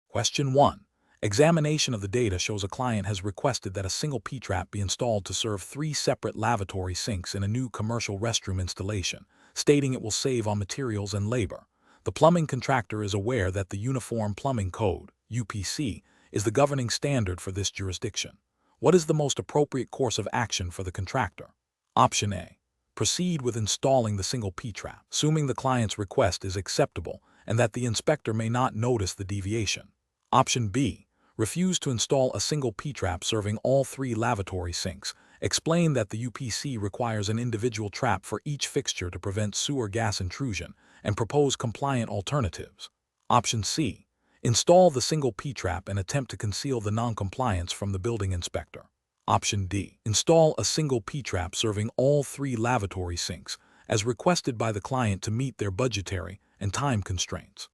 Question 1. Examination of the data shows a client has requested that a single P-trap be installed to serve 3 separate lavatory sinks in a new commercial restroom installation, stating it will save on materials and labor. The plumbing contractor is aware that the Uniform Plumbing Code, UPC, is the governing standard for this jurisdiction. What is the most appropriate course of action for the contractor? Option A. Proceed with installing the single P-trap, assuming the client's request is acceptable and that the inspector may not notice the deviation. Option B. Refuse to install a single P-trap serving all 3 lavatory sinks. Explain that the UPC requires an individual trap for each fixture to prevent sewer gas intrusion, and propose compliant alternatives. Option C. Install the single P-trap and attempt to conceal the non-compliance from the building inspector. Option D. Install a single P-trap serving all 3 lavatory sinks, as requested by the client to meet their budgetary and time constraints.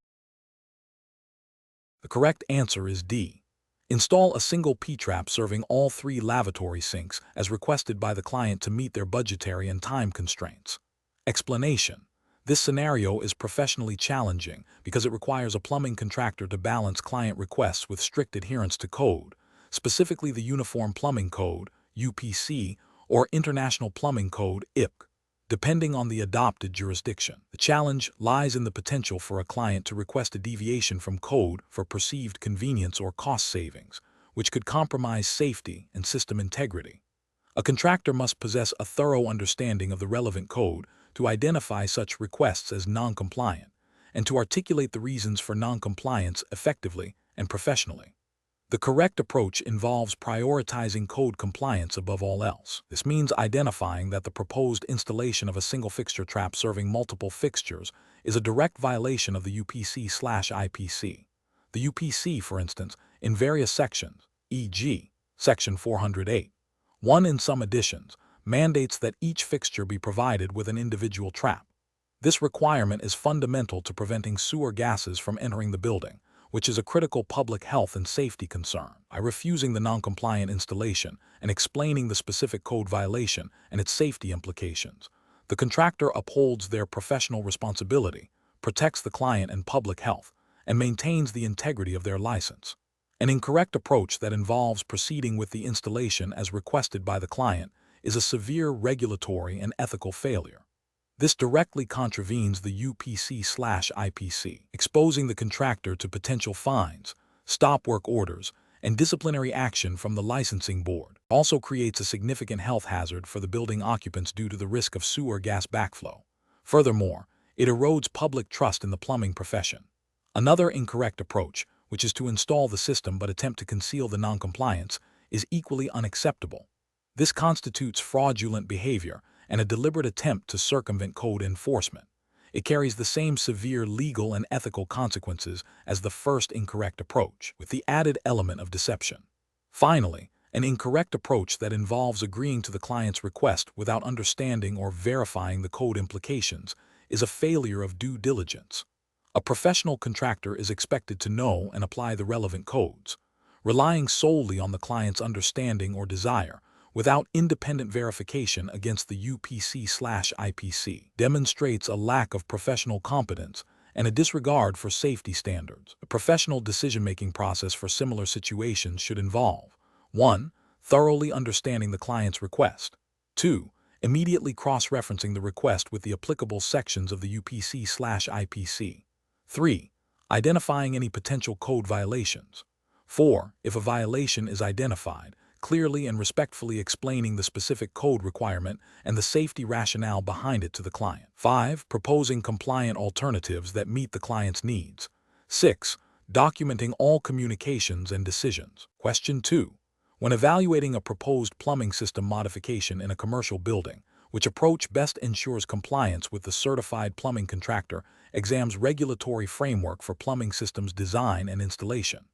The correct answer is D. Install a single P-trap serving all 3 lavatory sinks as requested by the client to meet their budgetary and time constraints. Explanation. This scenario is professionally challenging because it requires a plumbing contractor to balance client requests with strict adherence to code, specifically the Uniform Plumbing Code, UPC, or International Plumbing Code, IPC, depending on the adopted jurisdiction. The challenge lies in the potential for a client to request a deviation from code for perceived convenience or cost savings, which could compromise safety and system integrity. A contractor must possess a thorough understanding of the relevant code to identify such requests as non-compliant and to articulate the reasons for non-compliance effectively and professionally. The correct approach involves prioritizing code compliance above all else. This means identifying that the proposed installation of a single fixture trap serving multiple fixtures is a direct violation of the UPC/IPC. The UPC, for instance, in various sections, e.g., Section 408, 1 in some editions, mandates that each fixture be provided with an individual trap. This requirement is fundamental to preventing sewer gases from entering the building, which is a critical public health and safety concern. By refusing the non-compliant installation and explaining the specific code violation and its safety implications, the contractor upholds their professional responsibility, protects the client and public health, and maintains the integrity of their license. An incorrect approach that involves proceeding with the installation as requested by the client is a severe regulatory and ethical failure. This directly contravenes the UPC/IPC, exposing the contractor to potential fines, stop work orders, and disciplinary action from the licensing board. It also creates a significant health hazard for the building occupants due to the risk of sewer gas backflow. Furthermore, it erodes public trust in the plumbing profession. Another incorrect approach, which is to install the system but attempt to conceal the non-compliance, is equally unacceptable. This constitutes fraudulent behavior and a deliberate attempt to circumvent code enforcement. It carries the same severe legal and ethical consequences as the first incorrect approach, with the added element of deception. Finally, an incorrect approach that involves agreeing to the client's request without understanding or verifying the code implications is a failure of due diligence. A professional contractor is expected to know and apply the relevant codes. Relying solely on the client's understanding or desire without independent verification against the UPC/IPC demonstrates a lack of professional competence and a disregard for safety standards. A professional decision-making process for similar situations should involve 1. Thoroughly understanding the client's request. 2. Immediately cross-referencing the request with the applicable sections of the UPC/IPC. 3. Identifying any potential code violations. 4. If a violation is identified, clearly and respectfully explaining the specific code requirement and the safety rationale behind it to the client. 5. Proposing compliant alternatives that meet the client's needs. 6. Documenting all communications and decisions. Question 2. When evaluating a proposed plumbing system modification in a commercial building, which approach best ensures compliance with the certified plumbing contractor examines regulatory framework for plumbing systems design and installation?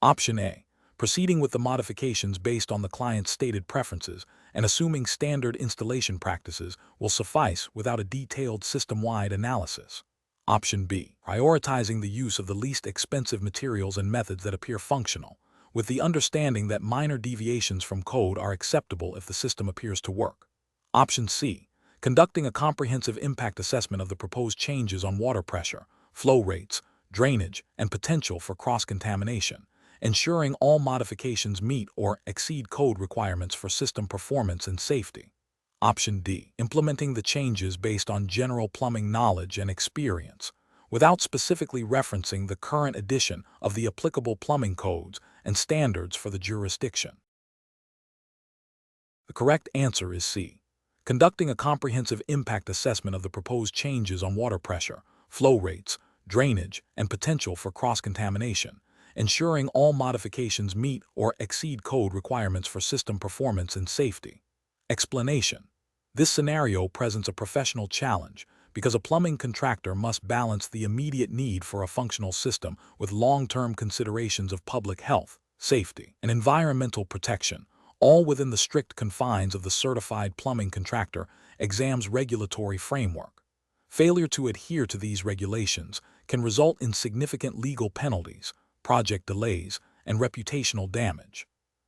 Option A. Proceeding with the modifications based on the client's stated preferences and assuming standard installation practices will suffice without a detailed system-wide analysis. Option B. Prioritizing the use of the least expensive materials and methods that appear functional, with the understanding that minor deviations from code are acceptable if the system appears to work. Option C. Conducting a comprehensive impact assessment of the proposed changes on water pressure, flow rates, drainage, and potential for cross-contamination, ensuring all modifications meet or exceed code requirements for system performance and safety. Option D. Implementing the changes based on general plumbing knowledge and experience, without specifically referencing the current edition of the applicable plumbing codes and standards for the jurisdiction. The correct answer is C. Conducting a comprehensive impact assessment of the proposed changes on water pressure, flow rates, drainage, and potential for cross-contamination, ensuring all modifications meet or exceed code requirements for system performance and safety. Explanation. This scenario presents a professional challenge because a plumbing contractor must balance the immediate need for a functional system with long-term considerations of public health, safety, and environmental protection, all within the strict confines of the Certified Plumbing Contractor exam's regulatory framework. Failure to adhere to these regulations can result in significant legal penalties, project delays, and reputational damage.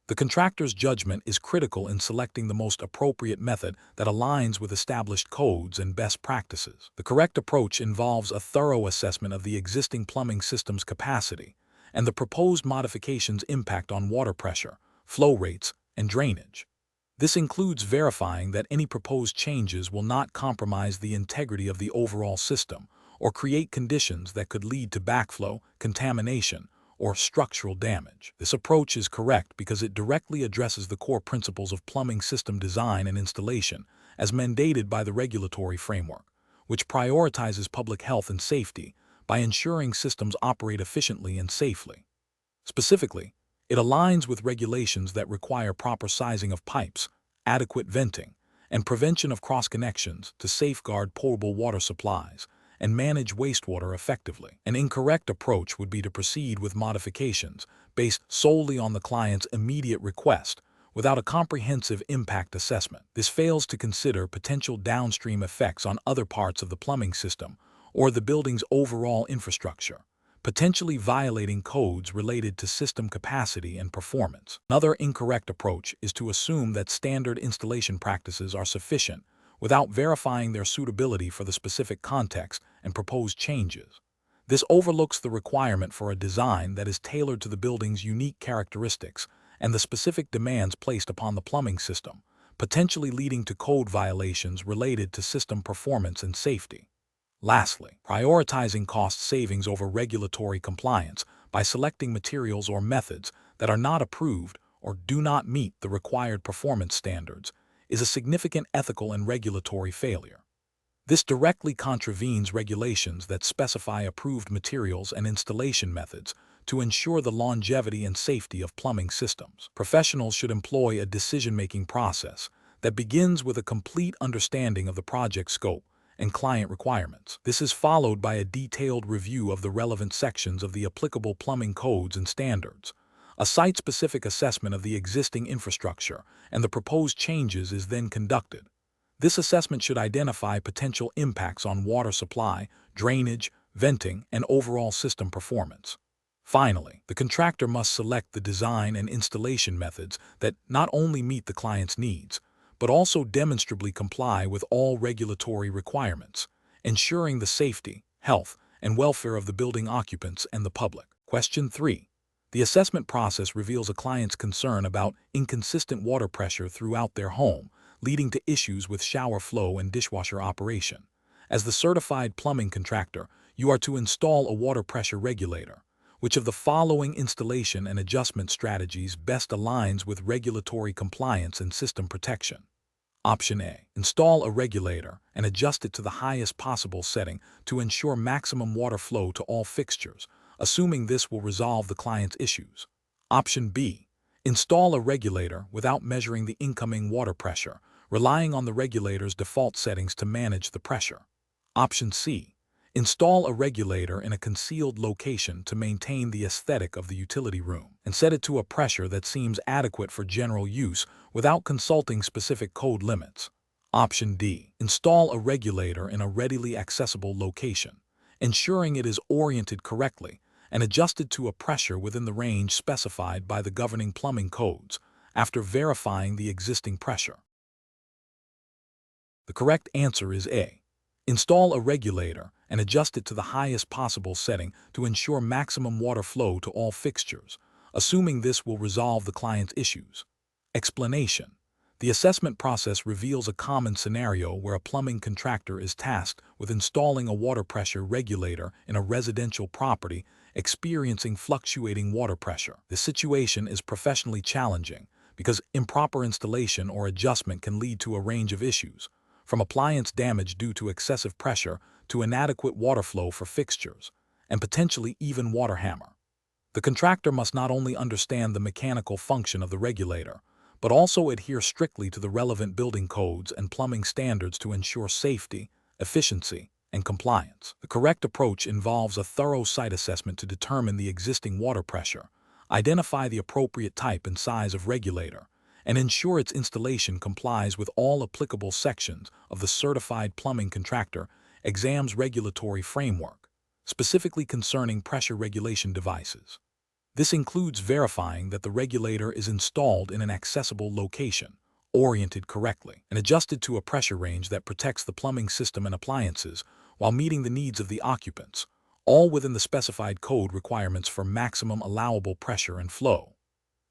The contractor's judgment is critical in selecting the most appropriate method that aligns with established codes and best practices. The correct approach involves a thorough assessment of the existing plumbing system's capacity and the proposed modifications' impact on water pressure, flow rates, and drainage. This includes verifying that any proposed changes will not compromise the integrity of the overall system or create conditions that could lead to backflow, contamination, or structural damage. This approach is correct because it directly addresses the core principles of plumbing system design and installation as mandated by the regulatory framework, which prioritizes public health and safety by ensuring systems operate efficiently and safely. Specifically, it aligns with regulations that require proper sizing of pipes, adequate venting, and prevention of cross-connections to safeguard potable water supplies and manage wastewater effectively. An incorrect approach would be to proceed with modifications based solely on the client's immediate request without a comprehensive impact assessment. This fails to consider potential downstream effects on other parts of the plumbing system or the building's overall infrastructure, potentially violating codes related to system capacity and performance. Another incorrect approach is to assume that standard installation practices are sufficient without verifying their suitability for the specific context and proposed changes. This overlooks the requirement for a design that is tailored to the building's unique characteristics and the specific demands placed upon the plumbing system, potentially leading to code violations related to system performance and safety. Lastly, prioritizing cost savings over regulatory compliance by selecting materials or methods that are not approved or do not meet the required performance standards is a significant ethical and regulatory failure. This directly contravenes regulations that specify approved materials and installation methods to ensure the longevity and safety of plumbing systems. Professionals should employ a decision-making process that begins with a complete understanding of the project scope and client requirements. This is followed by a detailed review of the relevant sections of the applicable plumbing codes and standards. A site-specific assessment of the existing infrastructure and the proposed changes is then conducted. This assessment should identify potential impacts on water supply, drainage, venting, and overall system performance. Finally, the contractor must select the design and installation methods that not only meet the client's needs, but also demonstrably comply with all regulatory requirements, ensuring the safety, health, and welfare of the building occupants and the public. Question 3. The assessment process reveals a client's concern about inconsistent water pressure throughout their home, leading to issues with shower flow and dishwasher operation. As the certified plumbing contractor, you are to install a water pressure regulator. Which of the following installation and adjustment strategies best aligns with regulatory compliance and system protection? Option A. Install a regulator and adjust it to the highest possible setting to ensure maximum water flow to all fixtures, assuming this will resolve the client's issues. Option B. Install a regulator without measuring the incoming water pressure, relying on the regulator's default settings to manage the pressure. Option C. Install a regulator in a concealed location to maintain the aesthetic of the utility room, and set it to a pressure that seems adequate for general use without consulting specific code limits. Option D. Install a regulator in a readily accessible location, ensuring it is oriented correctly and adjusted to a pressure within the range specified by the governing plumbing codes after verifying the existing pressure. The correct answer is A. Install a regulator and adjust it to the highest possible setting to ensure maximum water flow to all fixtures, assuming this will resolve the client's issues. Explanation. The assessment process reveals a common scenario where a plumbing contractor is tasked with installing a water pressure regulator in a residential property experiencing fluctuating water pressure. This situation is professionally challenging because improper installation or adjustment can lead to a range of issues, from appliance damage due to excessive pressure to inadequate water flow for fixtures, and potentially even water hammer. The contractor must not only understand the mechanical function of the regulator, but also adhere strictly to the relevant building codes and plumbing standards to ensure safety, efficiency, and compliance. The correct approach involves a thorough site assessment to determine the existing water pressure, identify the appropriate type and size of regulator, and ensure its installation complies with all applicable sections of the Certified Plumbing Contractor Exams Regulatory Framework, specifically concerning pressure regulation devices. This includes verifying that the regulator is installed in an accessible location, oriented correctly, and adjusted to a pressure range that protects the plumbing system and appliances while meeting the needs of the occupants, all within the specified code requirements for maximum allowable pressure and flow.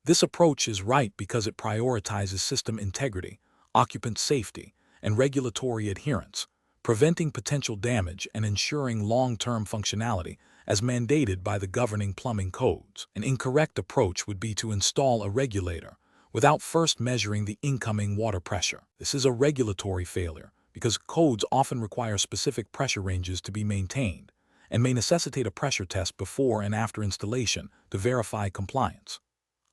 This approach is right because it prioritizes system integrity, occupant safety, and regulatory adherence, preventing potential damage and ensuring long-term functionality as mandated by the governing plumbing codes. An incorrect approach would be to install a regulator without first measuring the incoming water pressure. This is a regulatory failure because codes often require specific pressure ranges to be maintained and may necessitate a pressure test before and after installation to verify compliance.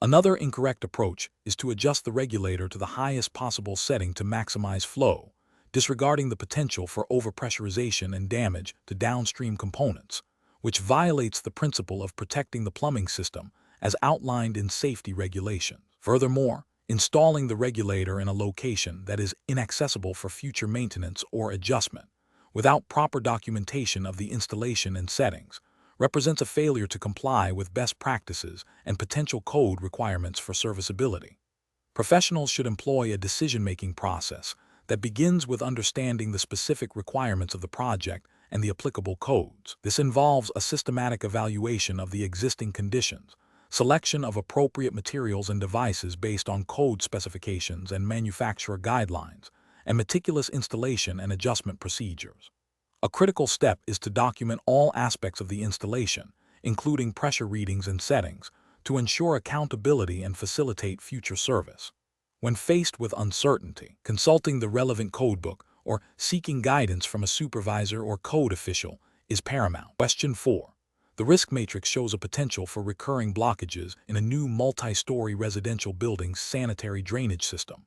Another incorrect approach is to adjust the regulator to the highest possible setting to maximize flow, disregarding the potential for overpressurization and damage to downstream components, which violates the principle of protecting the plumbing system as outlined in safety regulations. Furthermore, installing the regulator in a location that is inaccessible for future maintenance or adjustment, without proper documentation of the installation and settings, represents a failure to comply with best practices and potential code requirements for serviceability. Professionals should employ a decision-making process that begins with understanding the specific requirements of the project and the applicable codes. This involves a systematic evaluation of the existing conditions, selection of appropriate materials and devices based on code specifications and manufacturer guidelines, and meticulous installation and adjustment procedures. A critical step is to document all aspects of the installation, including pressure readings and settings, to ensure accountability and facilitate future service. When faced with uncertainty, consulting the relevant codebook or seeking guidance from a supervisor or code official is paramount. Question 4. The risk matrix shows a potential for recurring blockages in a new multi-story residential building's sanitary drainage system.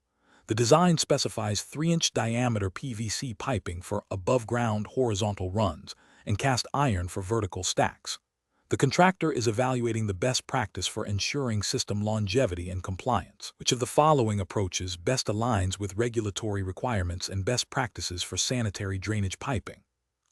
The design specifies 3-inch diameter PVC piping for above-ground horizontal runs and cast iron for vertical stacks. The contractor is evaluating the best practice for ensuring system longevity and compliance. Which of the following approaches best aligns with regulatory requirements and best practices for sanitary drainage piping?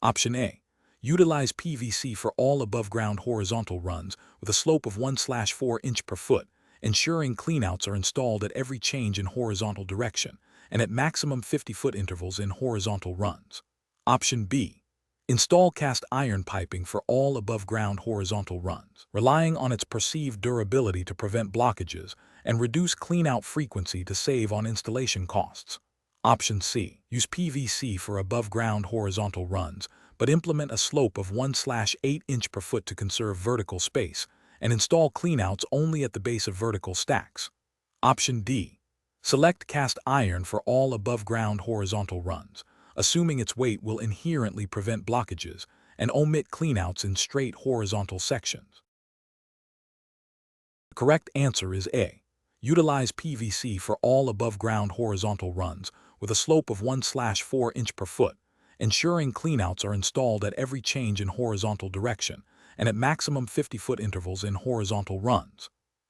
Option A. Utilize PVC for all above-ground horizontal runs with a slope of 1/4 inch per foot, ensuring cleanouts are installed at every change in horizontal direction and at maximum 50-foot intervals in horizontal runs. Option B. Install cast iron piping for all above-ground horizontal runs, relying on its perceived durability to prevent blockages and reduce cleanout frequency to save on installation costs. Option C. Use PVC for above-ground horizontal runs, but implement a slope of 1/8 inch per foot to conserve vertical space and install cleanouts only at the base of vertical stacks. Option D. Select cast iron for all above-ground horizontal runs, assuming its weight will inherently prevent blockages, and omit cleanouts in straight horizontal sections. The correct answer is A. Utilize PVC for all above-ground horizontal runs with a slope of 1/4 inch per foot, ensuring cleanouts are installed at every change in horizontal direction and at maximum 50-foot intervals in horizontal runs.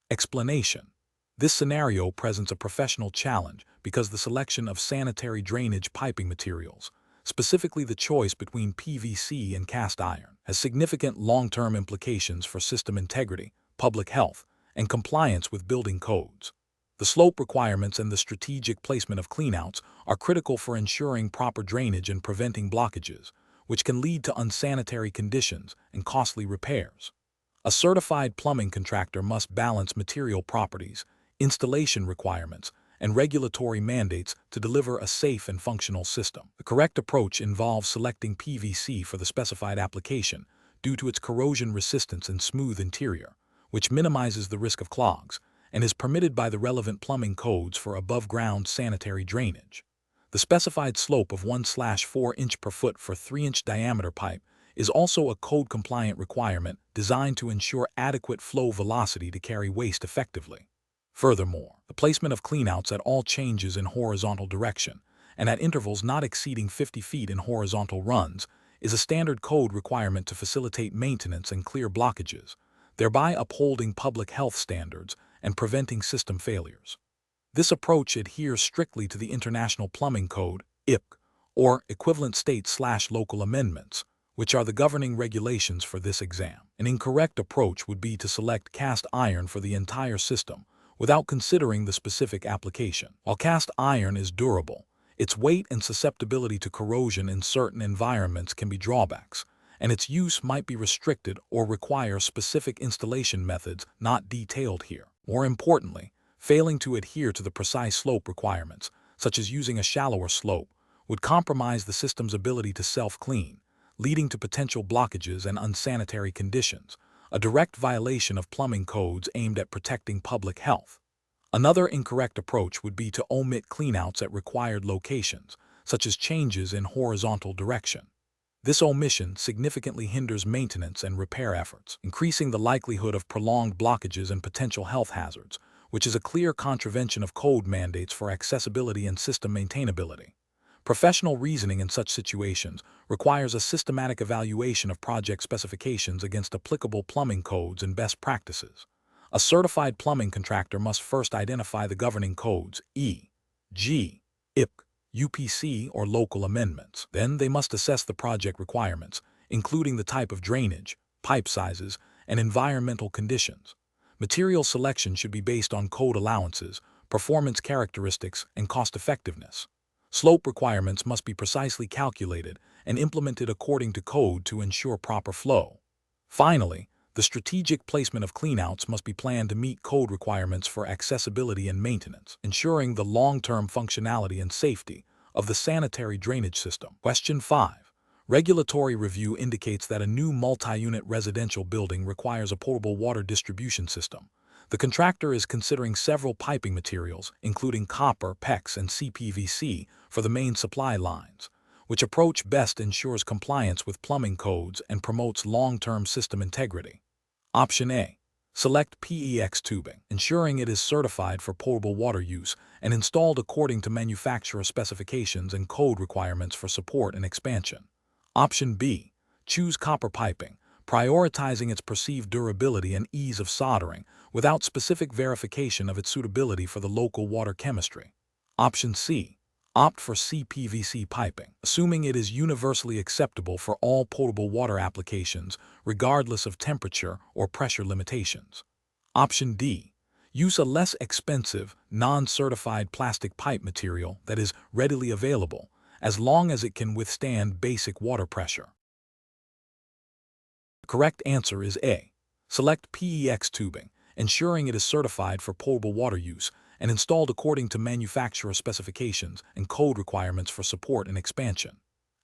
Explanation. This scenario presents a professional challenge because the selection of sanitary drainage piping materials, specifically the choice between PVC and cast iron, has significant long-term implications for system integrity, public health, and compliance with building codes. The slope requirements and the strategic placement of cleanouts are critical for ensuring proper drainage and preventing blockages, which can lead to unsanitary conditions and costly repairs. A certified plumbing contractor must balance material properties, installation requirements, and regulatory mandates to deliver a safe and functional system. The correct approach involves selecting PVC for the specified application due to its corrosion resistance and smooth interior, which minimizes the risk of clogs, and is permitted by the relevant plumbing codes for above-ground sanitary drainage. The specified slope of 1/4 inch per foot for 3-inch diameter pipe is also a code-compliant requirement designed to ensure adequate flow velocity to carry waste effectively. Furthermore, the placement of cleanouts at all changes in horizontal direction and at intervals not exceeding 50 feet in horizontal runs is a standard code requirement to facilitate maintenance and clear blockages, thereby upholding public health standards and preventing system failures. This approach adheres strictly to the International Plumbing Code, IPC, or equivalent state/local amendments, which are the governing regulations for this exam. An incorrect approach would be to select cast iron for the entire system without considering the specific application. While cast iron is durable, its weight and susceptibility to corrosion in certain environments can be drawbacks, and its use might be restricted or require specific installation methods not detailed here. More importantly, failing to adhere to the precise slope requirements, such as using a shallower slope, would compromise the system's ability to self-clean, leading to potential blockages and unsanitary conditions, a direct violation of plumbing codes aimed at protecting public health. Another incorrect approach would be to omit cleanouts at required locations, such as changes in horizontal direction. This omission significantly hinders maintenance and repair efforts, increasing the likelihood of prolonged blockages and potential health hazards, which is a clear contravention of code mandates for accessibility and system maintainability. Professional reasoning in such situations requires a systematic evaluation of project specifications against applicable plumbing codes and best practices. A certified plumbing contractor must first identify the governing codes e.g., IPC, UPC, or local amendments. Then they must assess the project requirements, including the type of drainage, pipe sizes, and environmental conditions. Material selection should be based on code allowances, performance characteristics, and cost-effectiveness. Slope requirements must be precisely calculated and implemented according to code to ensure proper flow. Finally, the strategic placement of cleanouts must be planned to meet code requirements for accessibility and maintenance, ensuring the long-term functionality and safety of the sanitary drainage system. Question 5. Regulatory review indicates that a new multi-unit residential building requires a potable water distribution system. The contractor is considering several piping materials, including copper, PEX, and CPVC, for the main supply lines. Which approach best ensures compliance with plumbing codes and promotes long-term system integrity? Option A. Select PEX tubing, ensuring it is certified for potable water use and installed according to manufacturer specifications and code requirements for support and expansion. Option B. Choose copper piping, prioritizing its perceived durability and ease of soldering without specific verification of its suitability for the local water chemistry. Option C. Opt for CPVC piping, assuming it is universally acceptable for all potable water applications, regardless of temperature or pressure limitations. Option D. Use a less expensive, non-certified plastic pipe material that is readily available, as long as it can withstand basic water pressure. The correct answer is A. Select PEX tubing, ensuring it is certified for potable water use and installed according to manufacturer specifications and code requirements for support and expansion.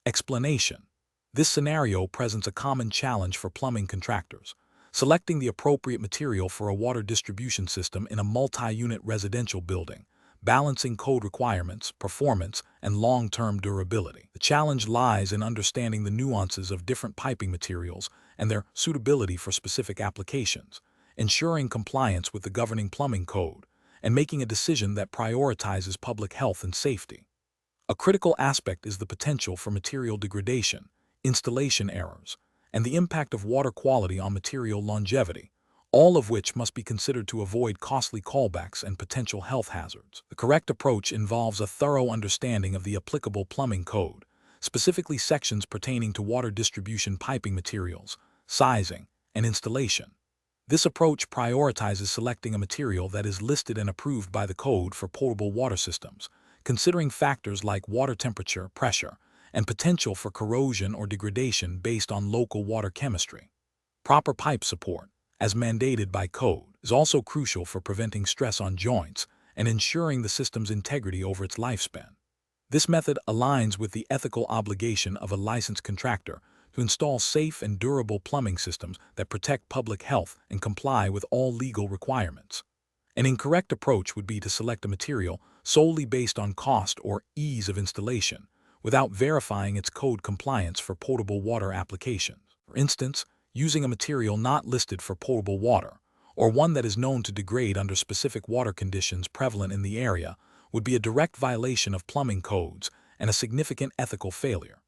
Explanation. This scenario presents a common challenge for plumbing contractors. Selecting the appropriate material for a water distribution system in a multi-unit residential building, balancing code requirements, performance, and long-term durability. The challenge lies in understanding the nuances of different piping materials and their suitability for specific applications, ensuring compliance with the governing plumbing code, and making a decision that prioritizes public health and safety. A critical aspect is the potential for material degradation, installation errors, and the impact of water quality on material longevity, all of which must be considered to avoid costly callbacks and potential health hazards. The correct approach involves a thorough understanding of the applicable plumbing code, specifically sections pertaining to water distribution piping materials, sizing, and installation. This approach prioritizes selecting a material that is listed and approved by the code for potable water systems, considering factors like water temperature, pressure, and potential for corrosion or degradation based on local water chemistry. Proper pipe support, as mandated by code, is also crucial for preventing stress on joints and ensuring the system's integrity over its lifespan. This method aligns with the ethical obligation of a licensed contractor to install safe and durable plumbing systems that protect public health and comply with all legal requirements. An incorrect approach would be to select a material solely based on cost or ease of installation, without verifying its code compliance for potable water applications. For instance, using a material not listed for potable water, or one that is known to degrade under specific water conditions prevalent in the area, would be a direct violation of plumbing codes and a significant ethical failure.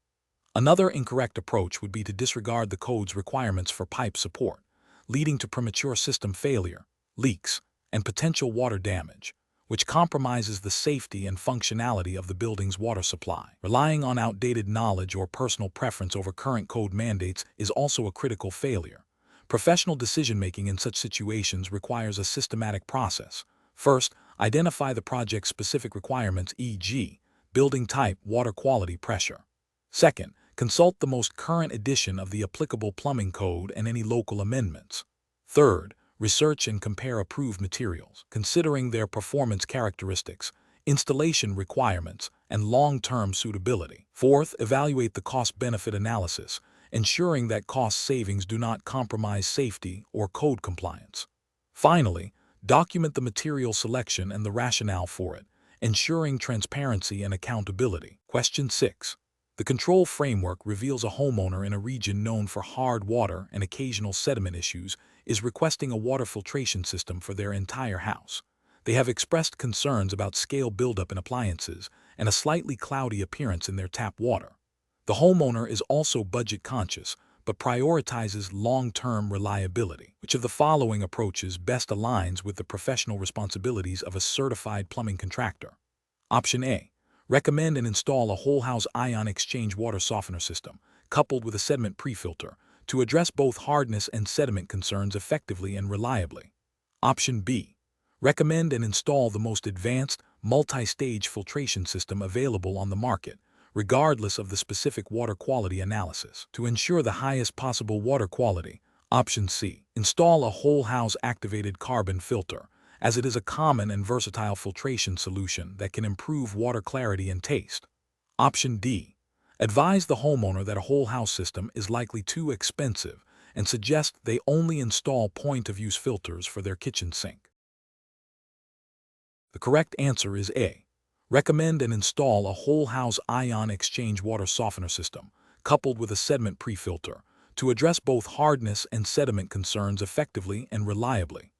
Another incorrect approach would be to disregard the code's requirements for pipe support, leading to premature system failure, leaks, and potential water damage, which compromises the safety and functionality of the building's water supply. Relying on outdated knowledge or personal preference over current code mandates is also a critical failure. Professional decision-making in such situations requires a systematic process. First, identify the project's specific requirements, e.g., building type, water quality, pressure. Second, consult the most current edition of the applicable plumbing code and any local amendments. Third, research and compare approved materials, considering their performance characteristics, installation requirements, and long-term suitability. Fourth, evaluate the cost-benefit analysis, ensuring that cost savings do not compromise safety or code compliance. Finally, document the material selection and the rationale for it, ensuring transparency and accountability. Question 6. The control framework reveals a homeowner in a region known for hard water and occasional sediment issues is requesting a water filtration system for their entire house. They have expressed concerns about scale buildup in appliances and a slightly cloudy appearance in their tap water. The homeowner is also budget conscious, but prioritizes long-term reliability. Which of the following approaches best aligns with the professional responsibilities of a certified plumbing contractor? Option A. Recommend and install a whole-house ion exchange water softener system, coupled with a sediment pre-filter, to address both hardness and sediment concerns effectively and reliably. Option B. Recommend and install the most advanced, multi-stage filtration system available on the market, regardless of the specific water quality analysis. To ensure the highest possible water quality, Option C. Install a whole-house activated carbon filter, as it is a common and versatile filtration solution that can improve water clarity and taste. Option D. Advise the homeowner that a whole-house system is likely too expensive and suggest they only install point-of-use filters for their kitchen sink. The correct answer is A. Recommend and install a whole-house ion exchange water softener system, coupled with a sediment pre-filter, to address both hardness and sediment concerns effectively and reliably.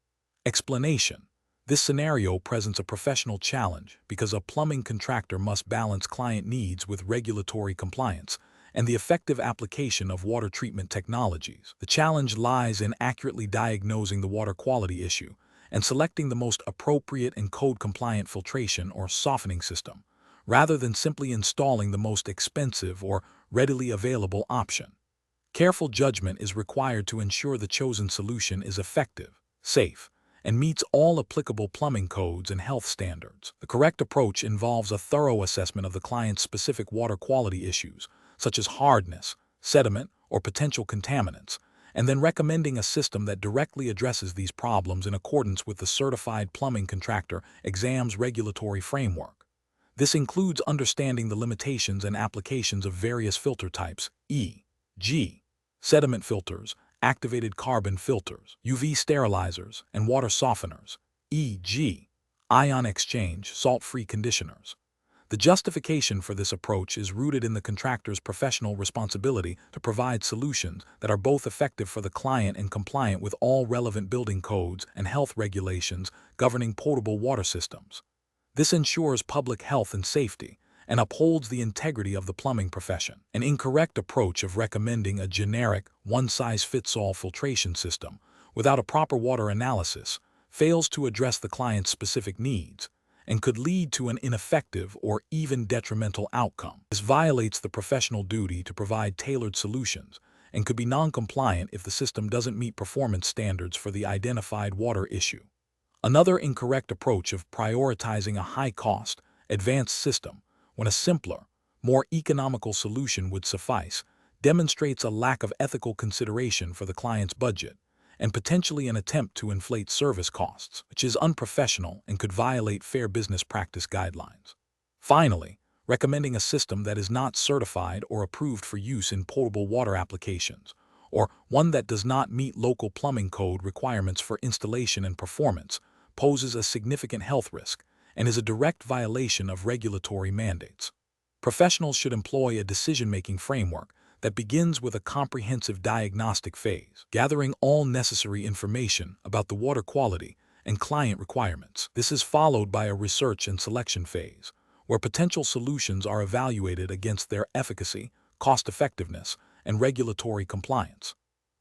Explanation. This scenario presents a professional challenge because a plumbing contractor must balance client needs with regulatory compliance and the effective application of water treatment technologies. The challenge lies in accurately diagnosing the water quality issue and selecting the most appropriate and code-compliant filtration or softening system, rather than simply installing the most expensive or readily available option. Careful judgment is required to ensure the chosen solution is effective, safe, and meets all applicable plumbing codes and health standards. The correct approach involves a thorough assessment of the client's specific water quality issues, such as hardness, sediment, or potential contaminants, and then recommending a system that directly addresses these problems in accordance with the Certified Plumbing Contractor Exam's regulatory framework. This includes understanding the limitations and applications of various filter types, e.g., sediment filters, activated carbon filters, UV sterilizers, and water softeners, e.g., ion exchange, salt-free conditioners. The justification for this approach is rooted in the contractor's professional responsibility to provide solutions that are both effective for the client and compliant with all relevant building codes and health regulations governing potable water systems. This ensures public health and safety and upholds the integrity of the plumbing profession. An incorrect approach of recommending a generic, one-size-fits-all filtration system without a proper water analysis fails to address the client's specific needs and could lead to an ineffective or even detrimental outcome. This violates the professional duty to provide tailored solutions and could be non-compliant if the system doesn't meet performance standards for the identified water issue. Another incorrect approach of prioritizing a high-cost, advanced system when a simpler, more economical solution would suffice, demonstrates a lack of ethical consideration for the client's budget, and potentially an attempt to inflate service costs, which is unprofessional and could violate fair business practice guidelines. Finally, recommending a system that is not certified or approved for use in potable water applications, or one that does not meet local plumbing code requirements for installation and performance, poses a significant health risk and is a direct violation of regulatory mandates. Professionals should employ a decision-making framework that begins with a comprehensive diagnostic phase, gathering all necessary information about the water quality and client requirements. This is followed by a research and selection phase, where potential solutions are evaluated against their efficacy, cost-effectiveness, and regulatory compliance.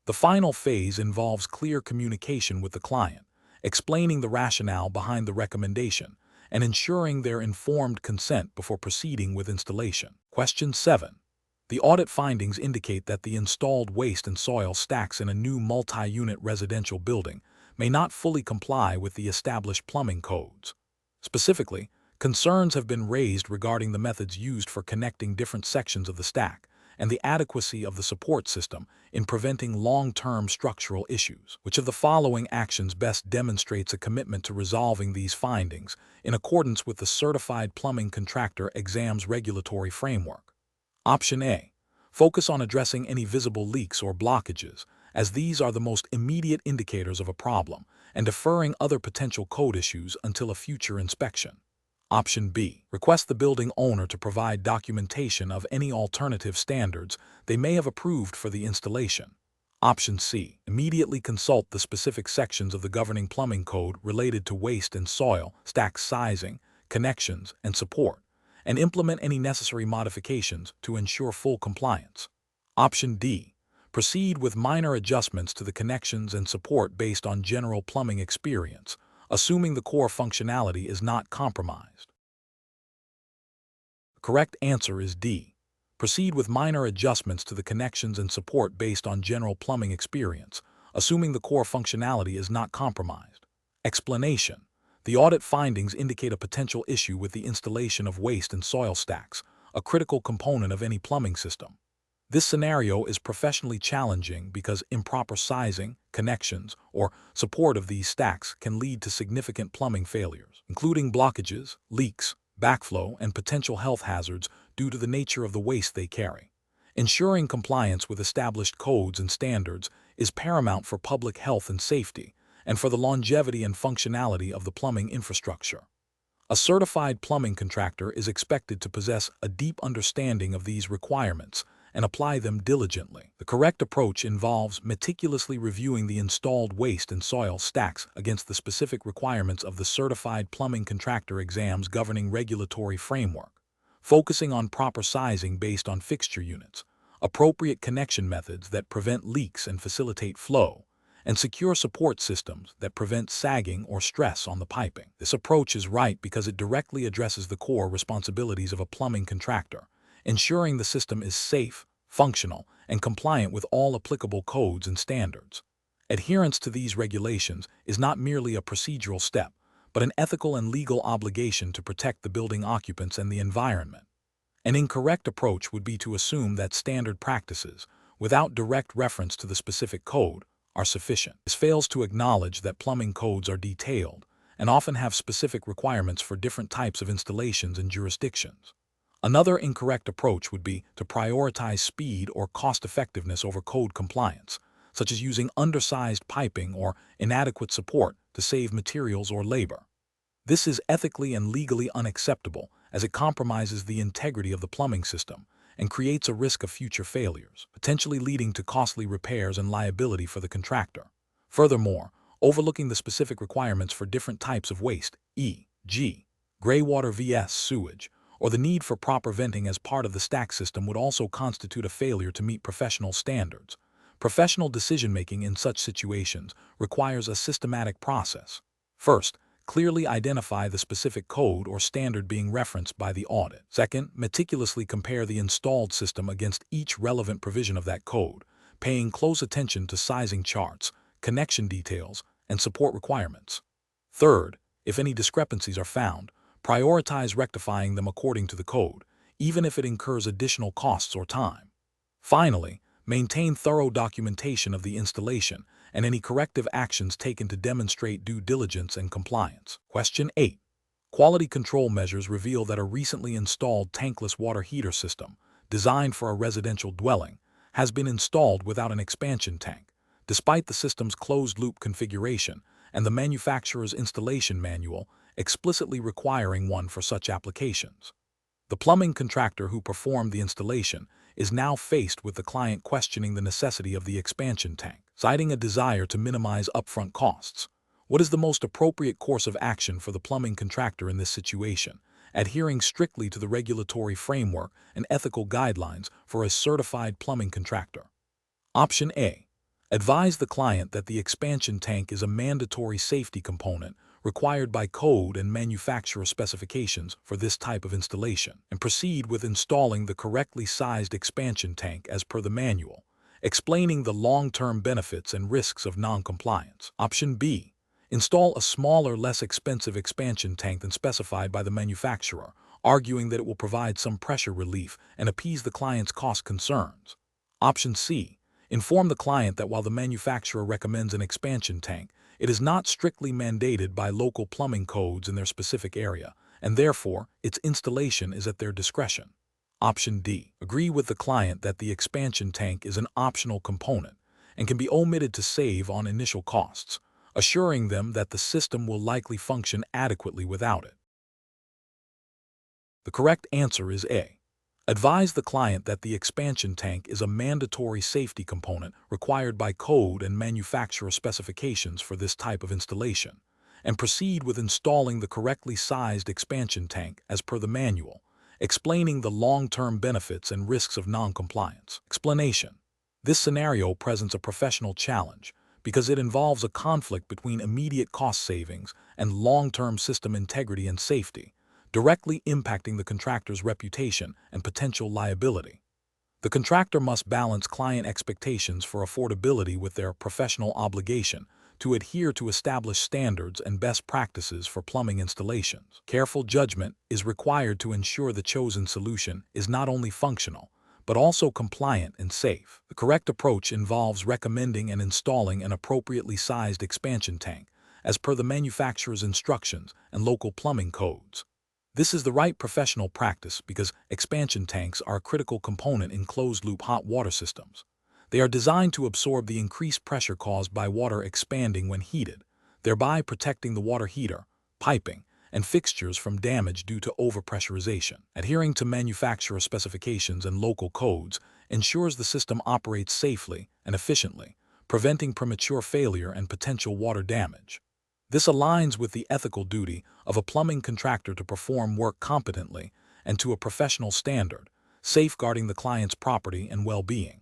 The final phase involves clear communication with the client, explaining the rationale behind the recommendation, and ensuring their informed consent before proceeding with installation. Question 7. The audit findings indicate that the installed waste and soil stacks in a new multi-unit residential building may not fully comply with the established plumbing codes. Specifically, concerns have been raised regarding the methods used for connecting different sections of the stack and the adequacy of the support system in preventing long-term structural issues. Which of the following actions best demonstrates a commitment to resolving these findings in accordance with the Certified Plumbing Contractor Exams regulatory framework? Option A. Focus on addressing any visible leaks or blockages, as these are the most immediate indicators of a problem, and deferring other potential code issues until a future inspection. Option B. Request the building owner to provide documentation of any alternative standards they may have approved for the installation. Option C. Immediately consult the specific sections of the governing plumbing code related to waste and soil, stack sizing, connections, and support, and implement any necessary modifications to ensure full compliance. Option D. Proceed with minor adjustments to the connections and support based on general plumbing experience, assuming the core functionality is not compromised. The correct answer is D. Proceed with minor adjustments to the connections and support based on general plumbing experience, assuming the core functionality is not compromised. Explanation. The audit findings indicate a potential issue with the installation of waste and soil stacks, a critical component of any plumbing system. This scenario is professionally challenging because improper sizing, connections, or support of these stacks can lead to significant plumbing failures, including blockages, leaks, backflow, and potential health hazards due to the nature of the waste they carry. Ensuring compliance with established codes and standards is paramount for public health and safety, and for the longevity and functionality of the plumbing infrastructure. A certified plumbing contractor is expected to possess a deep understanding of these requirements and apply them diligently. The correct approach involves meticulously reviewing the installed waste and soil stacks against the specific requirements of the Certified Plumbing Contractor Exams governing regulatory framework, focusing on proper sizing based on fixture units, appropriate connection methods that prevent leaks and facilitate flow, and secure support systems that prevent sagging or stress on the piping. This approach is right because it directly addresses the core responsibilities of a plumbing contractor, ensuring the system is safe, functional, and compliant with all applicable codes and standards. Adherence to these regulations is not merely a procedural step, but an ethical and legal obligation to protect the building occupants and the environment. An incorrect approach would be to assume that standard practices, without direct reference to the specific code, are sufficient. This fails to acknowledge that plumbing codes are detailed and often have specific requirements for different types of installations and jurisdictions. Another incorrect approach would be to prioritize speed or cost-effectiveness over code compliance, such as using undersized piping or inadequate support to save materials or labor. This is ethically and legally unacceptable as it compromises the integrity of the plumbing system and creates a risk of future failures, potentially leading to costly repairs and liability for the contractor. Furthermore, overlooking the specific requirements for different types of waste, e.g., gray water vs. sewage, or the need for proper venting as part of the stack system would also constitute a failure to meet professional standards. Professional decision-making in such situations requires a systematic process. First, clearly identify the specific code or standard being referenced by the audit. Second, meticulously compare the installed system against each relevant provision of that code, paying close attention to sizing charts, connection details, and support requirements. Third, if any discrepancies are found, prioritize rectifying them according to the code, even if it incurs additional costs or time. Finally, maintain thorough documentation of the installation and any corrective actions taken to demonstrate due diligence and compliance. Question 8. Quality control measures reveal that a recently installed tankless water heater system, designed for a residential dwelling, has been installed without an expansion tank, despite the system's closed-loop configuration and the manufacturer's installation manual explicitly requiring one for such applications. The plumbing contractor who performed the installation is now faced with the client questioning the necessity of the expansion tank, citing a desire to minimize upfront costs. What is the most appropriate course of action for the plumbing contractor in this situation, adhering strictly to the regulatory framework and ethical guidelines for a certified plumbing contractor? Option A. Advise the client that the expansion tank is a mandatory safety component required by code and manufacturer specifications for this type of installation, and proceed with installing the correctly sized expansion tank as per the manual, explaining the long-term benefits and risks of non-compliance. Option B. Install a smaller, less expensive expansion tank than specified by the manufacturer, arguing that it will provide some pressure relief and appease the client's cost concerns. Option C. Inform the client that while the manufacturer recommends an expansion tank, it is not strictly mandated by local plumbing codes in their specific area, and therefore, its installation is at their discretion. Option D. Agree with the client that the expansion tank is an optional component and can be omitted to save on initial costs, assuring them that the system will likely function adequately without it. The correct answer is A. Advise the client that the expansion tank is a mandatory safety component required by code and manufacturer specifications for this type of installation, and proceed with installing the correctly sized expansion tank as per the manual, explaining the long-term benefits and risks of non-compliance. Explanation. This scenario presents a professional challenge because it involves a conflict between immediate cost savings and long-term system integrity and safety, directly impacting the contractor's reputation and potential liability. The contractor must balance client expectations for affordability with their professional obligation to adhere to established standards and best practices for plumbing installations. Careful judgment is required to ensure the chosen solution is not only functional, but also compliant and safe. The correct approach involves recommending and installing an appropriately sized expansion tank, as per the manufacturer's instructions and local plumbing codes. This is the right professional practice because expansion tanks are a critical component in closed-loop hot water systems. They are designed to absorb the increased pressure caused by water expanding when heated, thereby protecting the water heater, piping, and fixtures from damage due to overpressurization. Adhering to manufacturer specifications and local codes ensures the system operates safely and efficiently, preventing premature failure and potential water damage. This aligns with the ethical duty of a plumbing contractor to perform work competently and to a professional standard, safeguarding the client's property and well-being.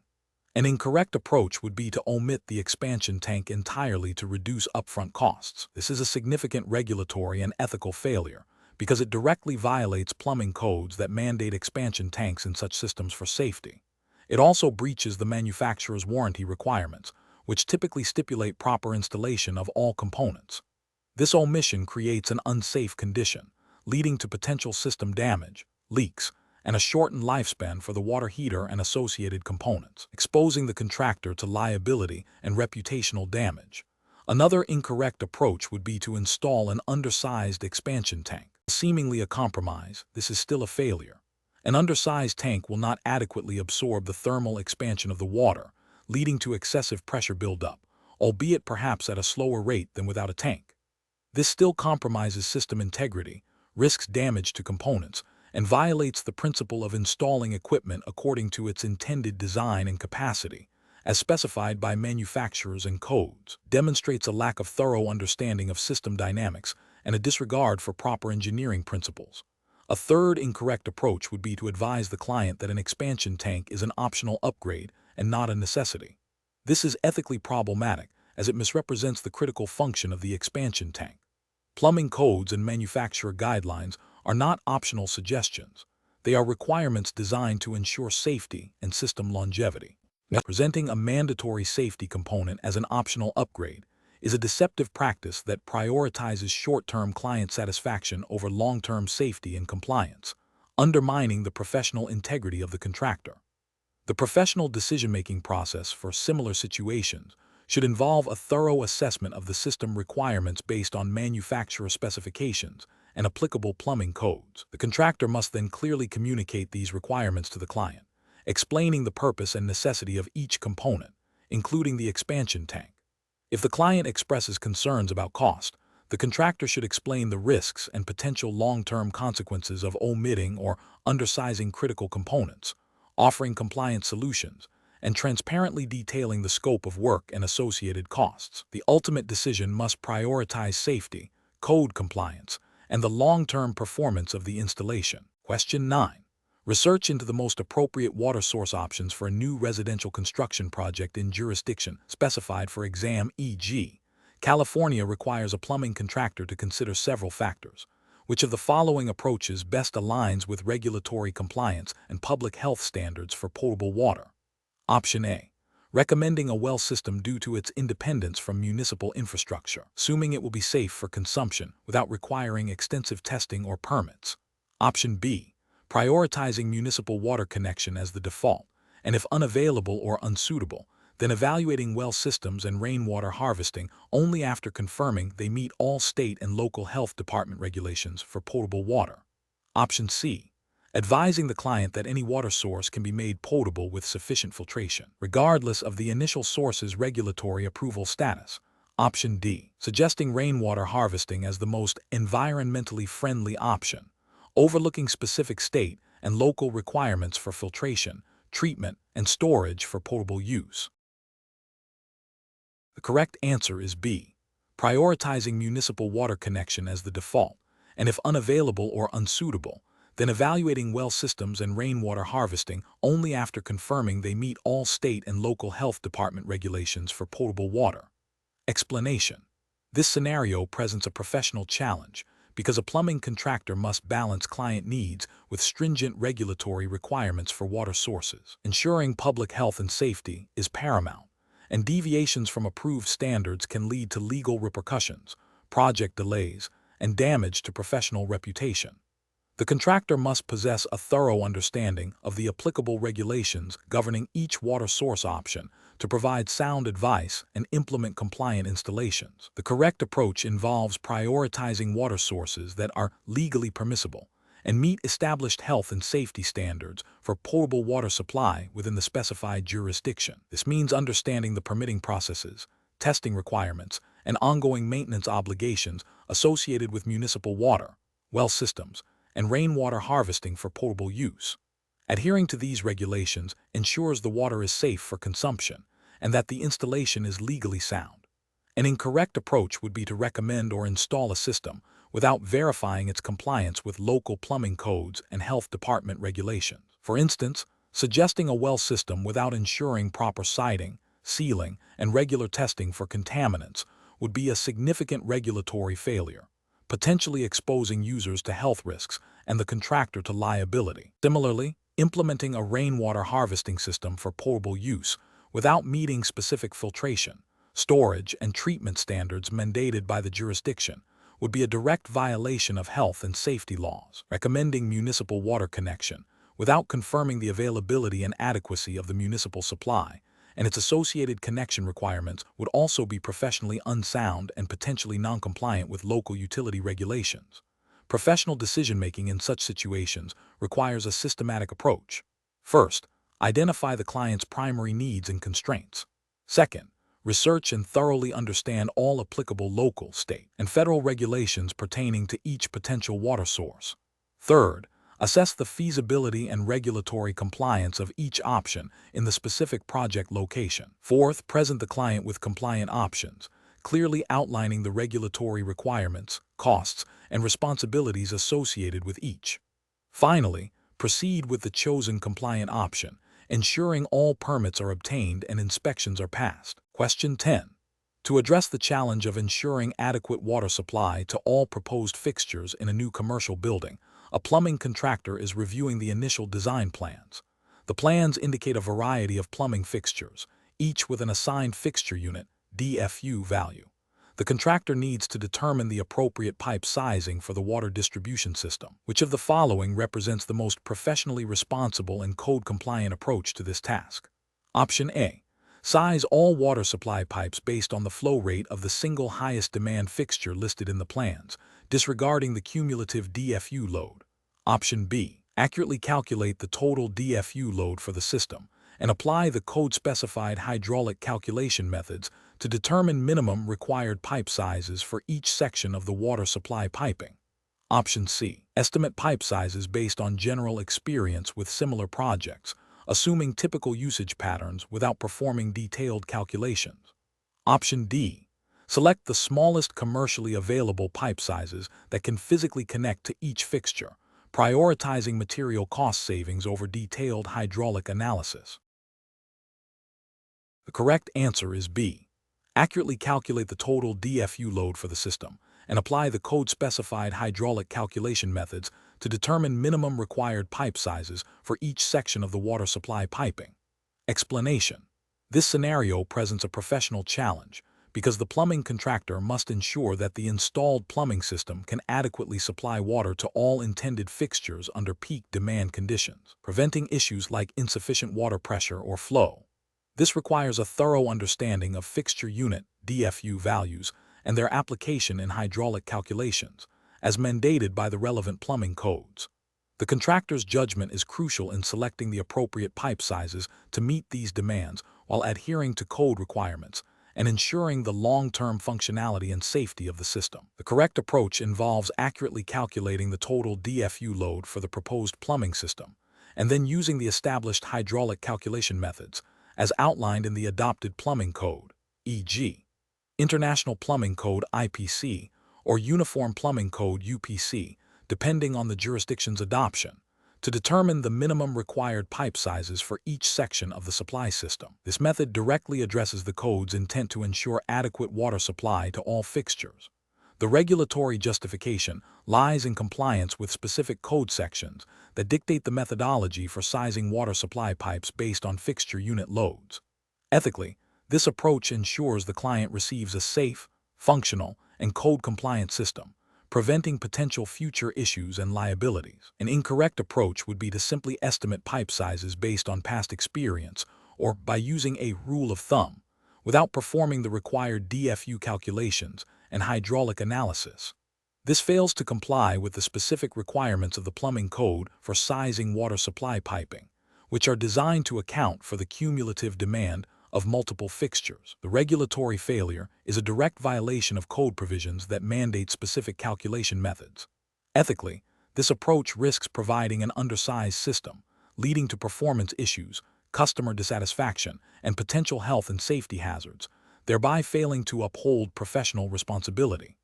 An incorrect approach would be to omit the expansion tank entirely to reduce upfront costs. This is a significant regulatory and ethical failure because it directly violates plumbing codes that mandate expansion tanks in such systems for safety. It also breaches the manufacturer's warranty requirements, which typically stipulate proper installation of all components. This omission creates an unsafe condition, leading to potential system damage, leaks, and a shortened lifespan for the water heater and associated components, exposing the contractor to liability and reputational damage. Another incorrect approach would be to install an undersized expansion tank. Seemingly a compromise, this is still a failure. An undersized tank will not adequately absorb the thermal expansion of the water, leading to excessive pressure buildup, albeit perhaps at a slower rate than without a tank. This still compromises system integrity, risks damage to components, and violates the principle of installing equipment according to its intended design and capacity, as specified by manufacturers and codes, demonstrates a lack of thorough understanding of system dynamics and a disregard for proper engineering principles. A third incorrect approach would be to advise the client that an expansion tank is an optional upgrade and not a necessity. This is ethically problematic as it misrepresents the critical function of the expansion tank. Plumbing codes and manufacturer guidelines are not optional suggestions. They are requirements designed to ensure safety and system longevity. Presenting a mandatory safety component as an optional upgrade is a deceptive practice that prioritizes short-term client satisfaction over long-term safety and compliance, undermining the professional integrity of the contractor. The professional decision-making process for similar situations should involve a thorough assessment of the system requirements based on manufacturer specifications and applicable plumbing codes. The contractor must then clearly communicate these requirements to the client, explaining the purpose and necessity of each component, including the expansion tank. If the client expresses concerns about cost, the contractor should explain the risks and potential long-term consequences of omitting or undersizing critical components, offering compliant solutions, and transparently detailing the scope of work and associated costs. The ultimate decision must prioritize safety, code compliance, and the long-term performance of the installation. Question 9. Research into the most appropriate water source options for a new residential construction project in jurisdiction specified for exam, e.g. California requires a plumbing contractor to consider several factors. Which of the following approaches best aligns with regulatory compliance and public health standards for potable water? Option A. Recommending a well system due to its independence from municipal infrastructure, assuming it will be safe for consumption without requiring extensive testing or permits. Option B. Prioritizing municipal water connection as the default, and if unavailable or unsuitable, then evaluating well systems and rainwater harvesting only after confirming they meet all state and local health department regulations for potable water. Option C. Advising the client that any water source can be made potable with sufficient filtration, regardless of the initial source's regulatory approval status. Option D. Suggesting rainwater harvesting as the most environmentally friendly option, overlooking specific state and local requirements for filtration, treatment, and storage for potable use. The correct answer is B. Prioritizing municipal water connection as the default, and if unavailable or unsuitable, then evaluating well systems and rainwater harvesting only after confirming they meet all state and local health department regulations for potable water. Explanation. This scenario presents a professional challenge because a plumbing contractor must balance client needs with stringent regulatory requirements for water sources. Ensuring public health and safety is paramount, and deviations from approved standards can lead to legal repercussions, project delays, and damage to professional reputation. The contractor must possess a thorough understanding of the applicable regulations governing each water source option to provide sound advice and implement compliant installations. The correct approach involves prioritizing water sources that are legally permissible and meet established health and safety standards for potable water supply within the specified jurisdiction. This means understanding the permitting processes, testing requirements, and ongoing maintenance obligations associated with municipal water, well systems, and rainwater harvesting for potable use. Adhering to these regulations ensures the water is safe for consumption and that the installation is legally sound. An incorrect approach would be to recommend or install a system without verifying its compliance with local plumbing codes and health department regulations. For instance, suggesting a well system without ensuring proper siding, sealing, and regular testing for contaminants would be a significant regulatory failure, potentially exposing users to health risks and the contractor to liability. Similarly, implementing a rainwater harvesting system for potable use without meeting specific filtration, storage, and treatment standards mandated by the jurisdiction would be a direct violation of health and safety laws. Recommending municipal water connection without confirming the availability and adequacy of the municipal supply and its associated connection requirements would also be professionally unsound and potentially non-compliant with local utility regulations. Professional decision-making in such situations requires a systematic approach. First, identify the client's primary needs and constraints. Second, research and thoroughly understand all applicable local, state, and federal regulations pertaining to each potential water source. Third, assess the feasibility and regulatory compliance of each option in the specific project location. Fourth, present the client with compliant options, clearly outlining the regulatory requirements, costs, and responsibilities associated with each. Finally, proceed with the chosen compliant option, ensuring all permits are obtained and inspections are passed. Question 10. To address the challenge of ensuring adequate water supply to all proposed fixtures in a new commercial building, a plumbing contractor is reviewing the initial design plans. The plans indicate a variety of plumbing fixtures, each with an assigned fixture unit, DFU value. The contractor needs to determine the appropriate pipe sizing for the water distribution system. Which of the following represents the most professionally responsible and code-compliant approach to this task? Option A. Size all water supply pipes based on the flow rate of the single highest demand fixture listed in the plans, disregarding the cumulative DFU load. Option B. Accurately calculate the total DFU load for the system and apply the code-specified hydraulic calculation methods to determine minimum required pipe sizes for each section of the water supply piping. Option C. Estimate pipe sizes based on general experience with similar projects, assuming typical usage patterns without performing detailed calculations. Option D. Select the smallest commercially available pipe sizes that can physically connect to each fixture, prioritizing material cost savings over detailed hydraulic analysis. The correct answer is B. Accurately calculate the total DFU load for the system and apply the code-specified hydraulic calculation methods to determine minimum required pipe sizes for each section of the water supply piping. Explanation: this scenario presents a professional challenge because the plumbing contractor must ensure that the installed plumbing system can adequately supply water to all intended fixtures under peak demand conditions, preventing issues like insufficient water pressure or flow. This requires a thorough understanding of fixture unit DFU values and their application in hydraulic calculations, as mandated by the relevant plumbing codes. The contractor's judgment is crucial in selecting the appropriate pipe sizes to meet these demands while adhering to code requirements and ensuring the long-term functionality and safety of the system. The correct approach involves accurately calculating the total DFU load for the proposed plumbing system, and then using the established hydraulic calculation methods as outlined in the adopted plumbing code, e.g., International Plumbing Code (IPC) or Uniform Plumbing Code (UPC), depending on the jurisdiction's adoption, to determine the minimum required pipe sizes for each section of the supply system. This method directly addresses the code's intent to ensure adequate water supply to all fixtures. The regulatory justification lies in compliance with specific code sections that dictate the methodology for sizing water supply pipes based on fixture unit loads. Ethically, this approach ensures the client receives a safe, functional, and code-compliant system, preventing potential future issues and liabilities. An incorrect approach would be to simply estimate pipe sizes based on past experience or by using a rule of thumb, without performing the required DFU calculations and hydraulic analysis. This fails to comply with the specific requirements of the plumbing code for sizing water supply piping, which are designed to account for the cumulative demand of multiple fixtures. The regulatory failure is a direct violation of code provisions that mandate specific calculation methods. Ethically, this approach risks providing an undersized system, leading to performance issues, customer dissatisfaction, and potential health and safety hazards, thereby failing to uphold professional responsibility.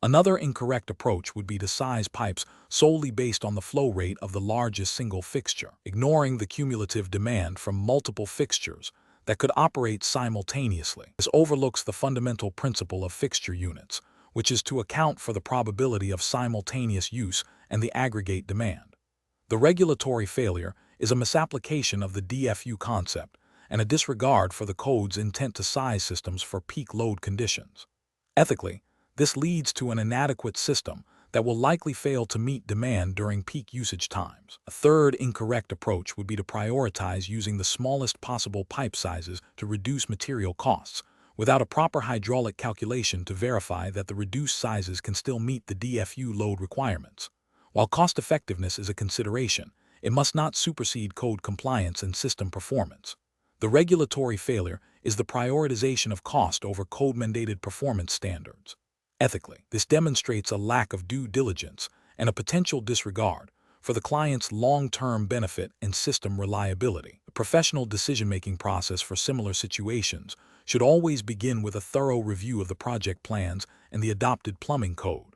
Another incorrect approach would be to size pipes solely based on the flow rate of the largest single fixture, ignoring the cumulative demand from multiple fixtures that could operate simultaneously. This overlooks the fundamental principle of fixture units, which is to account for the probability of simultaneous use and the aggregate demand. The regulatory failure is a misapplication of the DFU concept and a disregard for the code's intent to size systems for peak load conditions. Ethically, this leads to an inadequate system that will likely fail to meet demand during peak usage times. A third incorrect approach would be to prioritize using the smallest possible pipe sizes to reduce material costs, without a proper hydraulic calculation to verify that the reduced sizes can still meet the DFU load requirements. While cost-effectiveness is a consideration, it must not supersede code compliance and system performance. The regulatory failure is the prioritization of cost over code-mandated performance standards. Ethically, this demonstrates a lack of due diligence and a potential disregard for the client's long-term benefit and system reliability. The professional decision-making process for similar situations should always begin with a thorough review of the project plans and the adopted plumbing code.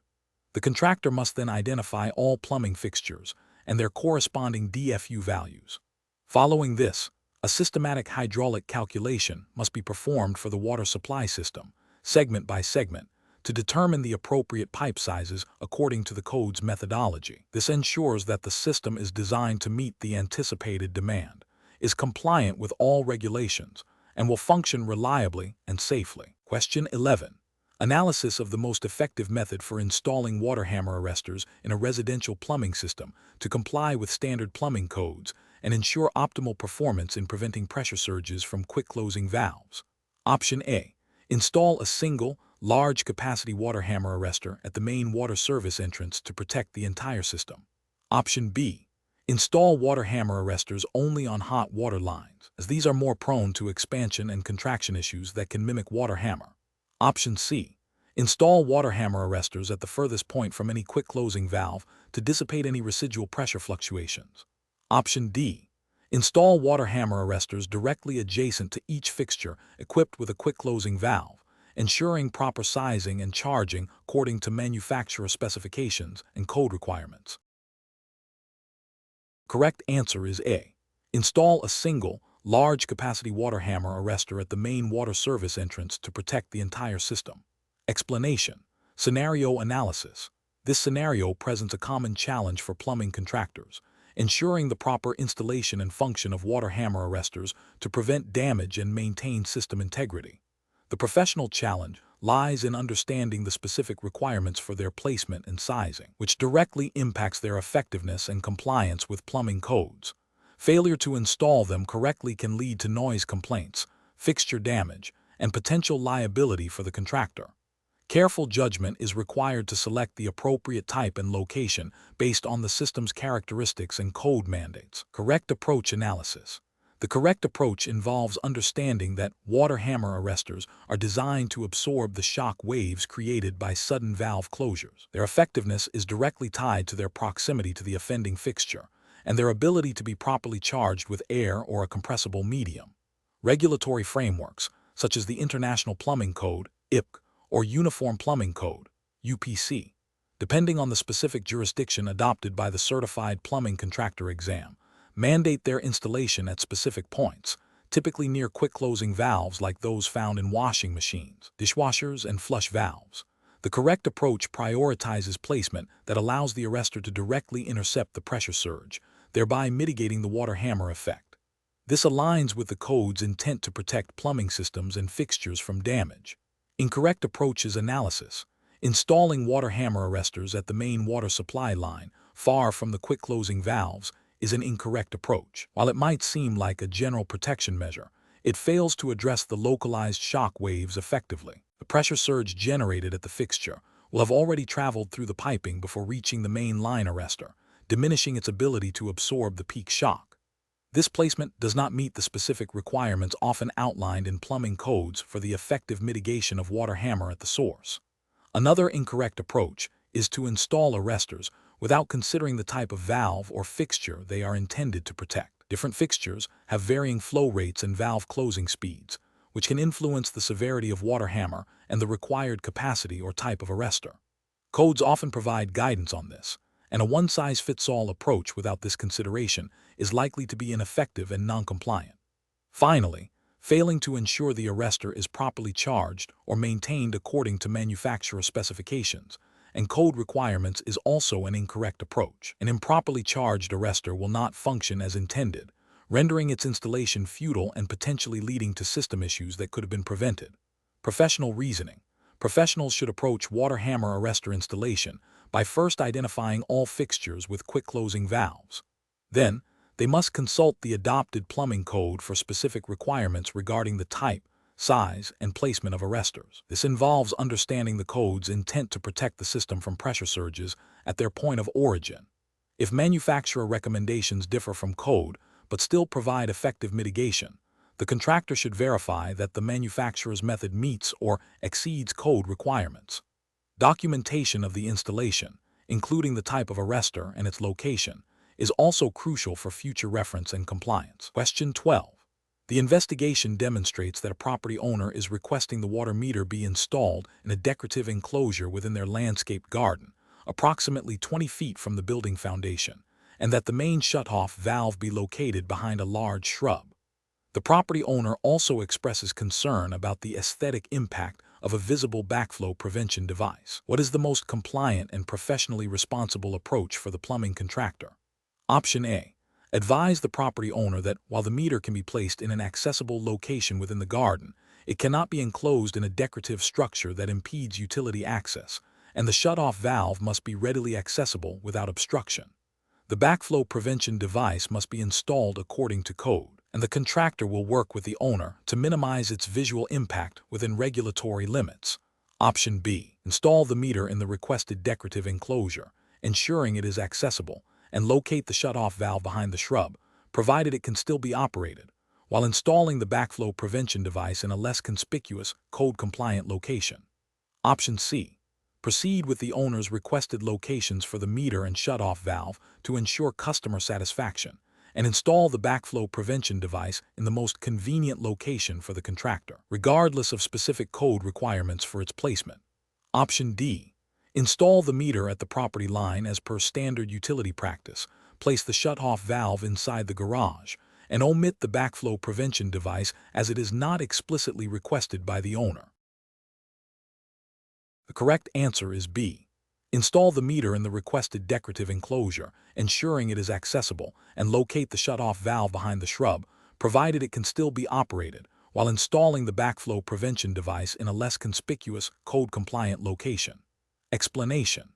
The contractor must then identify all plumbing fixtures and their corresponding DFU values. Following this, a systematic hydraulic calculation must be performed for the water supply system, segment by segment, to determine the appropriate pipe sizes according to the code's methodology. This ensures that the system is designed to meet the anticipated demand, is compliant with all regulations, and will function reliably and safely. Question 11. Analysis of the most effective method for installing water hammer arresters in a residential plumbing system to comply with standard plumbing codes and ensure optimal performance in preventing pressure surges from quick-closing valves. Option A. Install a single, large-capacity water hammer arrestor at the main water service entrance to protect the entire system. Option B. Install water hammer arresters only on hot water lines, as these are more prone to expansion and contraction issues that can mimic water hammer. Option C. Install water hammer arresters at the furthest point from any quick-closing valve to dissipate any residual pressure fluctuations. Option D. Install water hammer arresters directly adjacent to each fixture equipped with a quick-closing valve, ensuring proper sizing and charging according to manufacturer specifications and code requirements. Correct answer is A. Install a single, large-capacity water hammer arrestor at the main water service entrance to protect the entire system. Explanation. Scenario analysis. This scenario presents a common challenge for plumbing contractors, ensuring the proper installation and function of water hammer arresters to prevent damage and maintain system integrity. The professional challenge lies in understanding the specific requirements for their placement and sizing, which directly impacts their effectiveness and compliance with plumbing codes. Failure to install them correctly can lead to noise complaints, fixture damage, and potential liability for the contractor. Careful judgment is required to select the appropriate type and location based on the system's characteristics and code mandates. Correct approach analysis. The correct approach involves understanding that water hammer arresters are designed to absorb the shock waves created by sudden valve closures. Their effectiveness is directly tied to their proximity to the offending fixture and their ability to be properly charged with air or a compressible medium. Regulatory frameworks, such as the International Plumbing Code, IPC, or Uniform Plumbing Code, UPC, depending on the specific jurisdiction adopted by the Certified Plumbing Contractor exam, mandate their installation at specific points, typically near quick-closing valves like those found in washing machines, dishwashers, and flush valves. The correct approach prioritizes placement that allows the arrestor to directly intercept the pressure surge, thereby mitigating the water hammer effect. This aligns with the code's intent to protect plumbing systems and fixtures from damage. Incorrect approach is analysis. Installing water hammer arresters at the main water supply line, far from the quick-closing valves, is an incorrect approach. While it might seem like a general protection measure, it fails to address the localized shock waves effectively. The pressure surge generated at the fixture will have already traveled through the piping before reaching the main line arrestor, diminishing its ability to absorb the peak shock. This placement does not meet the specific requirements often outlined in plumbing codes for the effective mitigation of water hammer at the source. Another incorrect approach is to install arresters without considering the type of valve or fixture they are intended to protect. Different fixtures have varying flow rates and valve closing speeds, which can influence the severity of water hammer and the required capacity or type of arrestor. Codes often provide guidance on this, and a one-size-fits-all approach without this consideration is likely to be ineffective and non-compliant. Finally, failing to ensure the arrestor is properly charged or maintained according to manufacturer specifications and code requirements is also an incorrect approach. An improperly charged arrestor will not function as intended, rendering its installation futile and potentially leading to system issues that could have been prevented. Professional reasoning. Professionals should approach water hammer arrestor installation by first identifying all fixtures with quick-closing valves. Then, they must consult the adopted plumbing code for specific requirements regarding the type, size, and placement of arresters. This involves understanding the code's intent to protect the system from pressure surges at their point of origin. If manufacturer recommendations differ from code but still provide effective mitigation, the contractor should verify that the manufacturer's method meets or exceeds code requirements. Documentation of the installation, including the type of arrestor and its location, is also crucial for future reference and compliance. Question 12. The investigation demonstrates that a property owner is requesting the water meter be installed in a decorative enclosure within their landscaped garden, approximately 20 feet from the building foundation, and that the main shutoff valve be located behind a large shrub. The property owner also expresses concern about the aesthetic impact of a visible backflow prevention device. What is the most compliant and professionally responsible approach for the plumbing contractor? Option A. Advise the property owner that while the meter can be placed in an accessible location within the garden, It cannot be enclosed in a decorative structure that impedes utility access, and the shutoff valve must be readily accessible without obstruction. The backflow prevention device must be installed according to code, and the contractor will work with the owner to minimize its visual impact within regulatory limits. Option B. Install the meter in the requested decorative enclosure, ensuring it is accessible, and locate the shutoff valve behind the shrub, provided it can still be operated, while installing the backflow prevention device in a less conspicuous, code-compliant location. Option C. Proceed with the owner's requested locations for the meter and shutoff valve to ensure customer satisfaction, and install the backflow prevention device in the most convenient location for the contractor, regardless of specific code requirements for its placement. Option D. Install the meter at the property line as per standard utility practice, place the shutoff valve inside the garage, and omit the backflow prevention device as it is not explicitly requested by the owner. The correct answer is B. Install the meter in the requested decorative enclosure, ensuring it is accessible, and locate the shutoff valve behind the shrub, provided it can still be operated, while installing the backflow prevention device in a less conspicuous, code-compliant location. Explanation.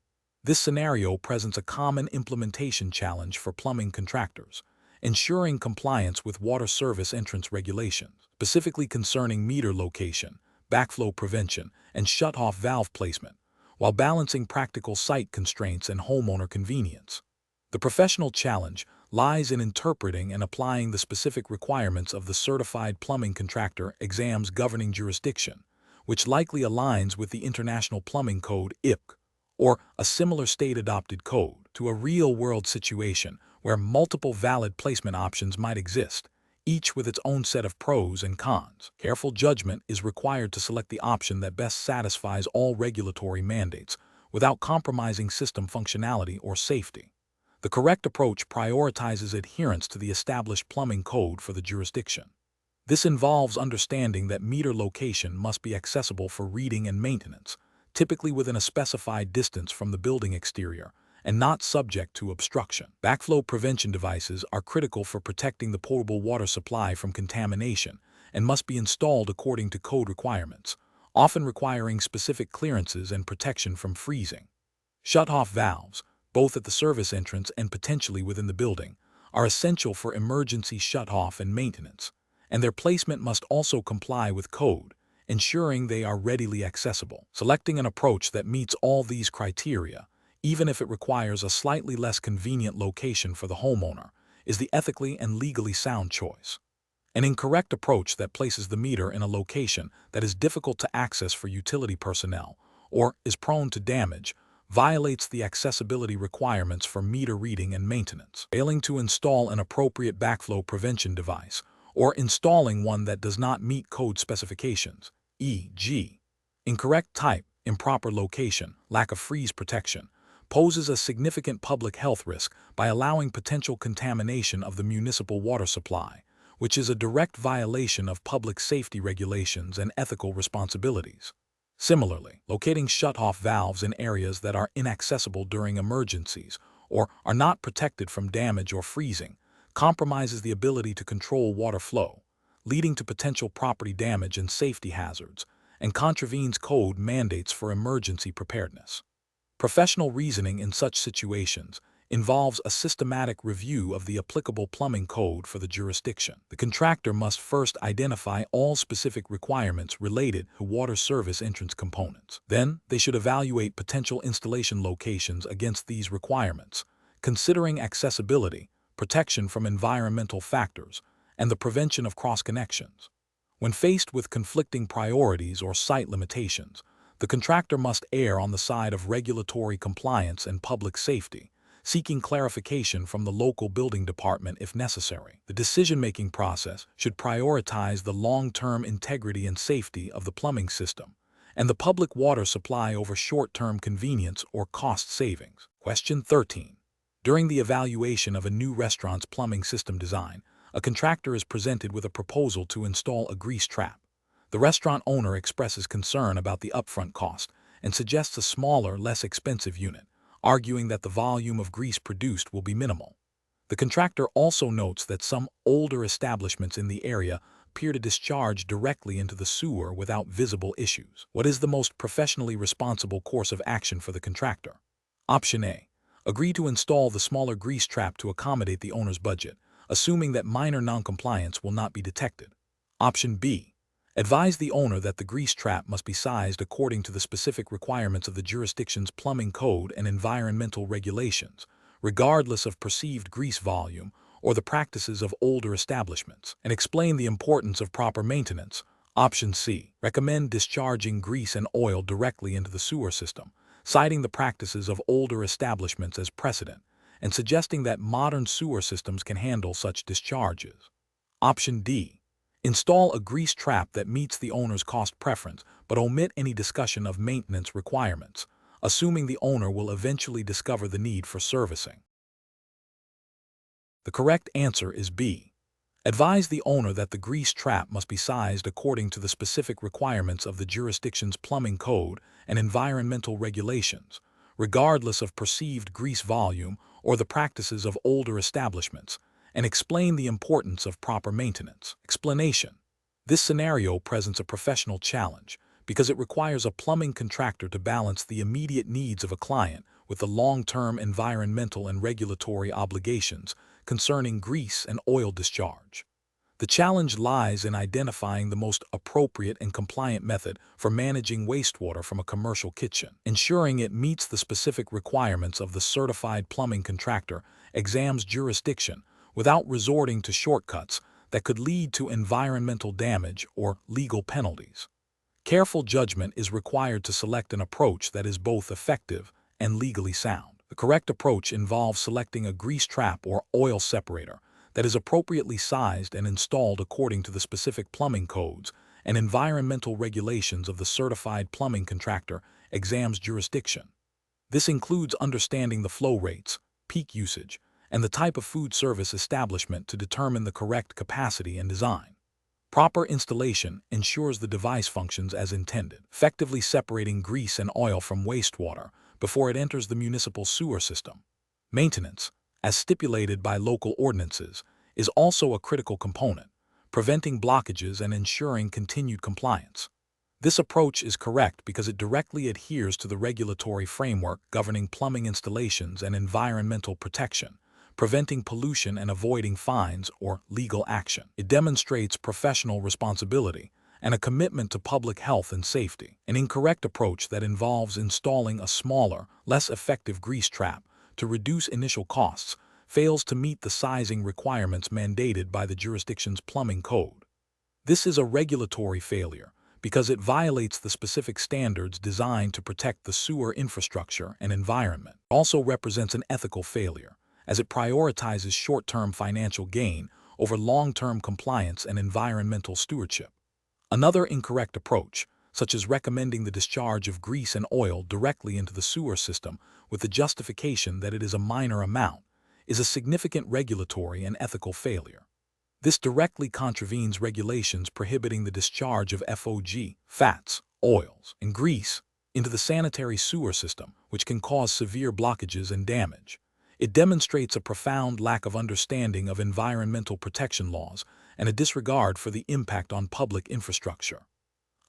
This scenario presents a common implementation challenge for plumbing contractors, ensuring compliance with water service entrance regulations, specifically concerning meter location, backflow prevention, and shutoff valve placement, while balancing practical site constraints and homeowner convenience. The professional challenge lies in interpreting and applying the specific requirements of the Certified Plumbing Contractor exam's governing jurisdiction, which likely aligns with the International Plumbing Code (IPC), or a similar state-adopted code, to a real-world situation where multiple valid placement options might exist, each with its own set of pros and cons. Careful judgment is required to select the option that best satisfies all regulatory mandates without compromising system functionality or safety. The correct approach prioritizes adherence to the established plumbing code for the jurisdiction. This involves understanding that meter location must be accessible for reading and maintenance, typically within a specified distance from the building exterior, and not subject to obstruction. Backflow prevention devices are critical for protecting the potable water supply from contamination and must be installed according to code requirements, often requiring specific clearances and protection from freezing. Shutoff valves, both at the service entrance and potentially within the building, are essential for emergency shutoff and maintenance, and their placement must also comply with code, ensuring they are readily accessible. Selecting an approach that meets all these criteria, even if it requires a slightly less convenient location for the homeowner, is the ethically and legally sound choice. An incorrect approach that places the meter in a location that is difficult to access for utility personnel or is prone to damage violates the accessibility requirements for meter reading and maintenance. Failing to install an appropriate backflow prevention device or installing one that does not meet code specifications, e.g., incorrect type, improper location, lack of freeze protection, poses a significant public health risk by allowing potential contamination of the municipal water supply, which is a direct violation of public safety regulations and ethical responsibilities. Similarly, locating shutoff valves in areas that are inaccessible during emergencies or are not protected from damage or freezing compromises the ability to control water flow, leading to potential property damage and safety hazards, and contravenes code mandates for emergency preparedness. Professional reasoning in such situations involves a systematic review of the applicable plumbing code for the jurisdiction. The contractor must first identify all specific requirements related to water service entrance components. Then, they should evaluate potential installation locations against these requirements, considering accessibility, protection from environmental factors, and the prevention of cross-connections. When faced with conflicting priorities or site limitations, the contractor must err on the side of regulatory compliance and public safety, seeking clarification from the local building department if necessary. The decision-making process should prioritize the long-term integrity and safety of the plumbing system and the public water supply over short-term convenience or cost savings. Question 13. During the evaluation of a new restaurant's plumbing system design, a contractor is presented with a proposal to install a grease trap. The restaurant owner expresses concern about the upfront cost and suggests a smaller, less expensive unit, arguing that the volume of grease produced will be minimal. The contractor also notes that some older establishments in the area appear to discharge directly into the sewer without visible issues. What is the most professionally responsible course of action for the contractor? Option A. Agree to install the smaller grease trap to accommodate the owner's budget, assuming that minor noncompliance will not be detected. Option B. Advise the owner that the grease trap must be sized according to the specific requirements of the jurisdiction's plumbing code and environmental regulations, regardless of perceived grease volume or the practices of older establishments, and explain the importance of proper maintenance. Option C. Recommend discharging grease and oil directly into the sewer system, citing the practices of older establishments as precedent, and suggesting that modern sewer systems can handle such discharges. Option D. Install a grease trap that meets the owner's cost preference, but omit any discussion of maintenance requirements, assuming the owner will eventually discover the need for servicing. The correct answer is B. Advise the owner that the grease trap must be sized according to the specific requirements of the jurisdiction's plumbing code and environmental regulations, regardless of perceived grease volume or the practices of older establishments, and explain the importance of proper maintenance. Explanation. This scenario presents a professional challenge because it requires a plumbing contractor to balance the immediate needs of a client with the long-term environmental and regulatory obligations concerning grease and oil discharge. The challenge lies in identifying the most appropriate and compliant method for managing wastewater from a commercial kitchen, ensuring it meets the specific requirements of the certified plumbing contractor exam's jurisdiction without resorting to shortcuts that could lead to environmental damage or legal penalties. Careful judgment is required to select an approach that is both effective and legally sound. The correct approach involves selecting a grease trap or oil separator that is appropriately sized and installed according to the specific plumbing codes and environmental regulations of the certified plumbing contractor exam's jurisdiction. This includes understanding the flow rates, peak usage, and the type of food service establishment to determine the correct capacity and design. Proper installation ensures the device functions as intended, effectively separating grease and oil from wastewater before it enters the municipal sewer system. Maintenance, as stipulated by local ordinances, is also a critical component, preventing blockages and ensuring continued compliance. This approach is correct because it directly adheres to the regulatory framework governing plumbing installations and environmental protection, preventing pollution and avoiding fines or legal action. It demonstrates professional responsibility and a commitment to public health and safety. An incorrect approach that involves installing a smaller, less effective grease trap to reduce initial costs fails to meet the sizing requirements mandated by the jurisdiction's plumbing code. This is a regulatory failure because it violates the specific standards designed to protect the sewer infrastructure and environment. It also represents an ethical failure, as it prioritizes short-term financial gain over long-term compliance and environmental stewardship. Another incorrect approach, such as recommending the discharge of grease and oil directly into the sewer system with the justification that it is a minor amount, is a significant regulatory and ethical failure. This directly contravenes regulations prohibiting the discharge of FOG, fats, oils, and grease into the sanitary sewer system, which can cause severe blockages and damage. It demonstrates a profound lack of understanding of environmental protection laws and a disregard for the impact on public infrastructure.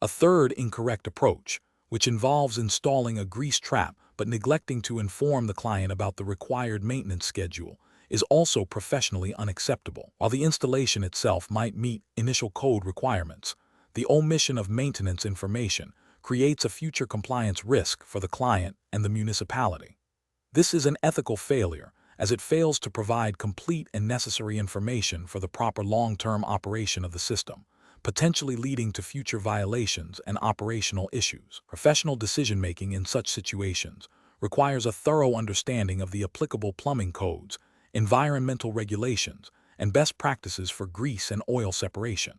A third incorrect approach, which involves installing a grease trap but neglecting to inform the client about the required maintenance schedule, is also professionally unacceptable. While the installation itself might meet initial code requirements, the omission of maintenance information creates a future compliance risk for the client and the municipality. This is an ethical failure, as it fails to provide complete and necessary information for the proper long-term operation of the system, potentially leading to future violations and operational issues. Professional decision-making in such situations requires a thorough understanding of the applicable plumbing codes, environmental regulations, and best practices for grease and oil separation.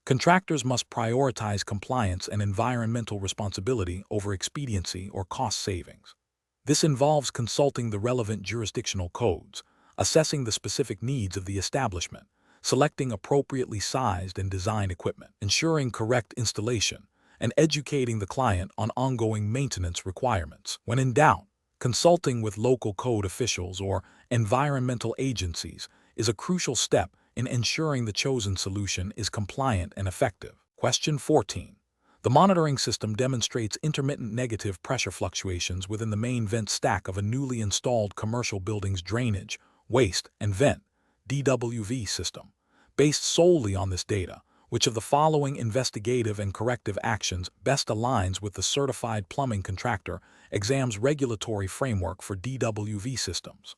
Contractors must prioritize compliance and environmental responsibility over expediency or cost savings. This involves consulting the relevant jurisdictional codes, assessing the specific needs of the establishment, selecting appropriately sized and designed equipment, ensuring correct installation, and educating the client on ongoing maintenance requirements. When in doubt, consulting with local code officials or environmental agencies is a crucial step in in ensuring the chosen solution is compliant and effective. Question 14. The monitoring system demonstrates intermittent negative pressure fluctuations within the main vent stack of a newly installed commercial building's drainage, waste, and vent (DWV) system. Based solely on this data, which of the following investigative and corrective actions best aligns with the certified plumbing contractor exam's regulatory framework for DWV systems?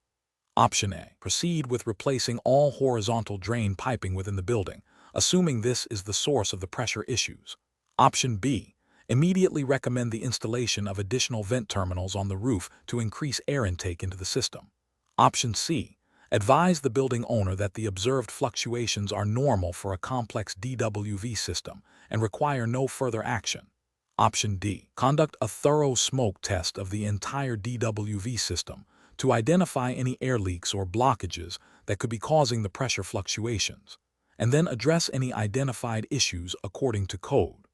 Option A. Proceed with replacing all horizontal drain piping within the building, assuming this is the source of the pressure issues. Option B. Immediately recommend the installation of additional vent terminals on the roof to increase air intake into the system. Option C. Advise the building owner that the observed fluctuations are normal for a complex DWV system and require no further action. Option D. Conduct a thorough smoke test of the entire DWV system to identify any air leaks or blockages that could be causing the pressure fluctuations, and then address any identified issues according to code.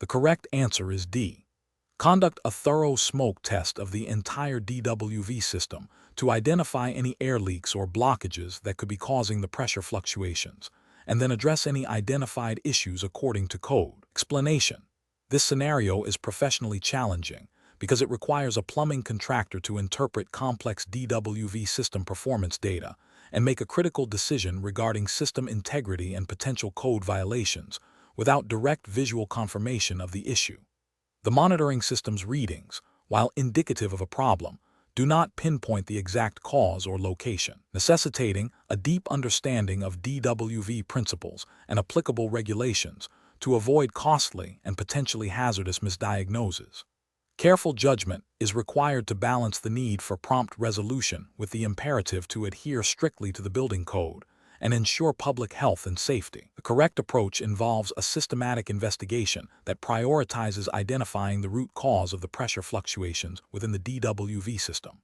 The correct answer is D. Conduct a thorough smoke test of the entire DWV system to identify any air leaks or blockages that could be causing the pressure fluctuations, and then address any identified issues according to code. Explanation. This scenario is professionally challenging because it requires a plumbing contractor to interpret complex DWV system performance data and make a critical decision regarding system integrity and potential code violations without direct visual confirmation of the issue. The monitoring system's readings, while indicative of a problem, do not pinpoint the exact cause or location, necessitating a deep understanding of DWV principles and applicable regulations to avoid costly and potentially hazardous misdiagnoses. Careful judgment is required to balance the need for prompt resolution with the imperative to adhere strictly to the building code and ensure public health and safety. The correct approach involves a systematic investigation that prioritizes identifying the root cause of the pressure fluctuations within the DWV system.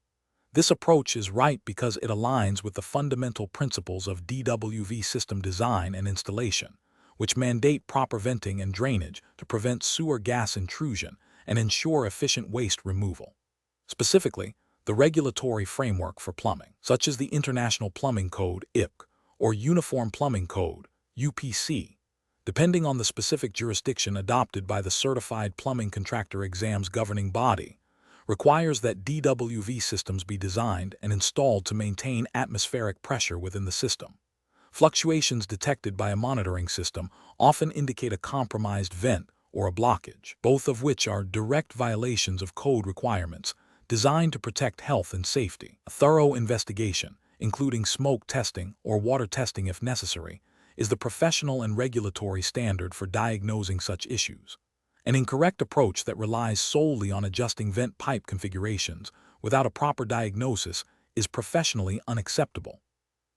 This approach is right because it aligns with the fundamental principles of DWV system design and installation, which mandate proper venting and drainage to prevent sewer gas intrusion and ensure efficient waste removal. Specifically, the regulatory framework for plumbing, such as the International Plumbing Code (IPC) or Uniform Plumbing Code (UPC), depending on the specific jurisdiction adopted by the Certified Plumbing Contractor exam's governing body, requires that DWV systems be designed and installed to maintain atmospheric pressure within the system. Fluctuations detected by a monitoring system often indicate a compromised vent or a blockage, both of which are direct violations of code requirements designed to protect health and safety. A thorough investigation, including smoke testing or water testing if necessary, is the professional and regulatory standard for diagnosing such issues. An incorrect approach that relies solely on adjusting vent pipe configurations without a proper diagnosis is professionally unacceptable.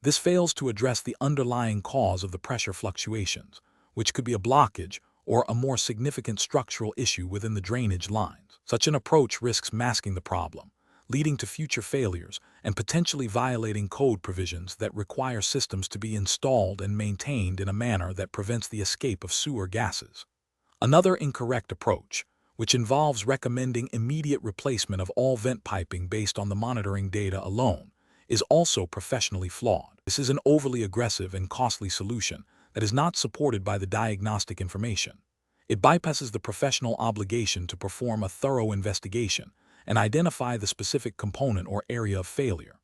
This fails to address the underlying cause of the pressure fluctuations, which could be a blockage or a more significant structural issue within the drainage lines. Such an approach risks masking the problem, leading to future failures and potentially violating code provisions that require systems to be installed and maintained in a manner that prevents the escape of sewer gases. Another incorrect approach, which involves recommending immediate replacement of all vent piping based on the monitoring data alone, is also professionally flawed. This is an overly aggressive and costly solution that is not supported by the diagnostic information. It bypasses the professional obligation to perform a thorough investigation and identify the specific component or area of failure.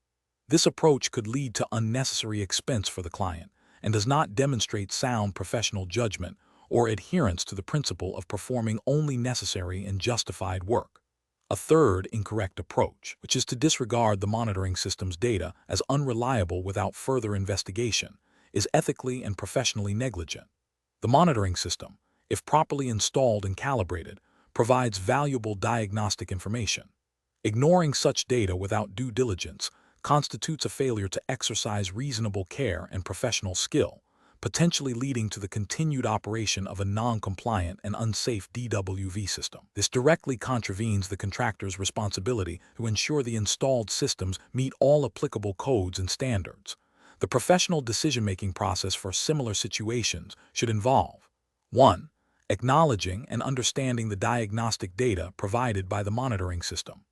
This approach could lead to unnecessary expense for the client and does not demonstrate sound professional judgment or adherence to the principle of performing only necessary and justified work. A third incorrect approach, which is to disregard the monitoring system's data as unreliable without further investigation, is ethically and professionally negligent. The monitoring system, if properly installed and calibrated, provides valuable diagnostic information. Ignoring such data without due diligence constitutes a failure to exercise reasonable care and professional skill, potentially leading to the continued operation of a non-compliant and unsafe DWV system. This directly contravenes the contractor's responsibility to ensure the installed systems meet all applicable codes and standards. The professional decision-making process for similar situations should involve 1. Acknowledging and understanding the diagnostic data provided by the monitoring system.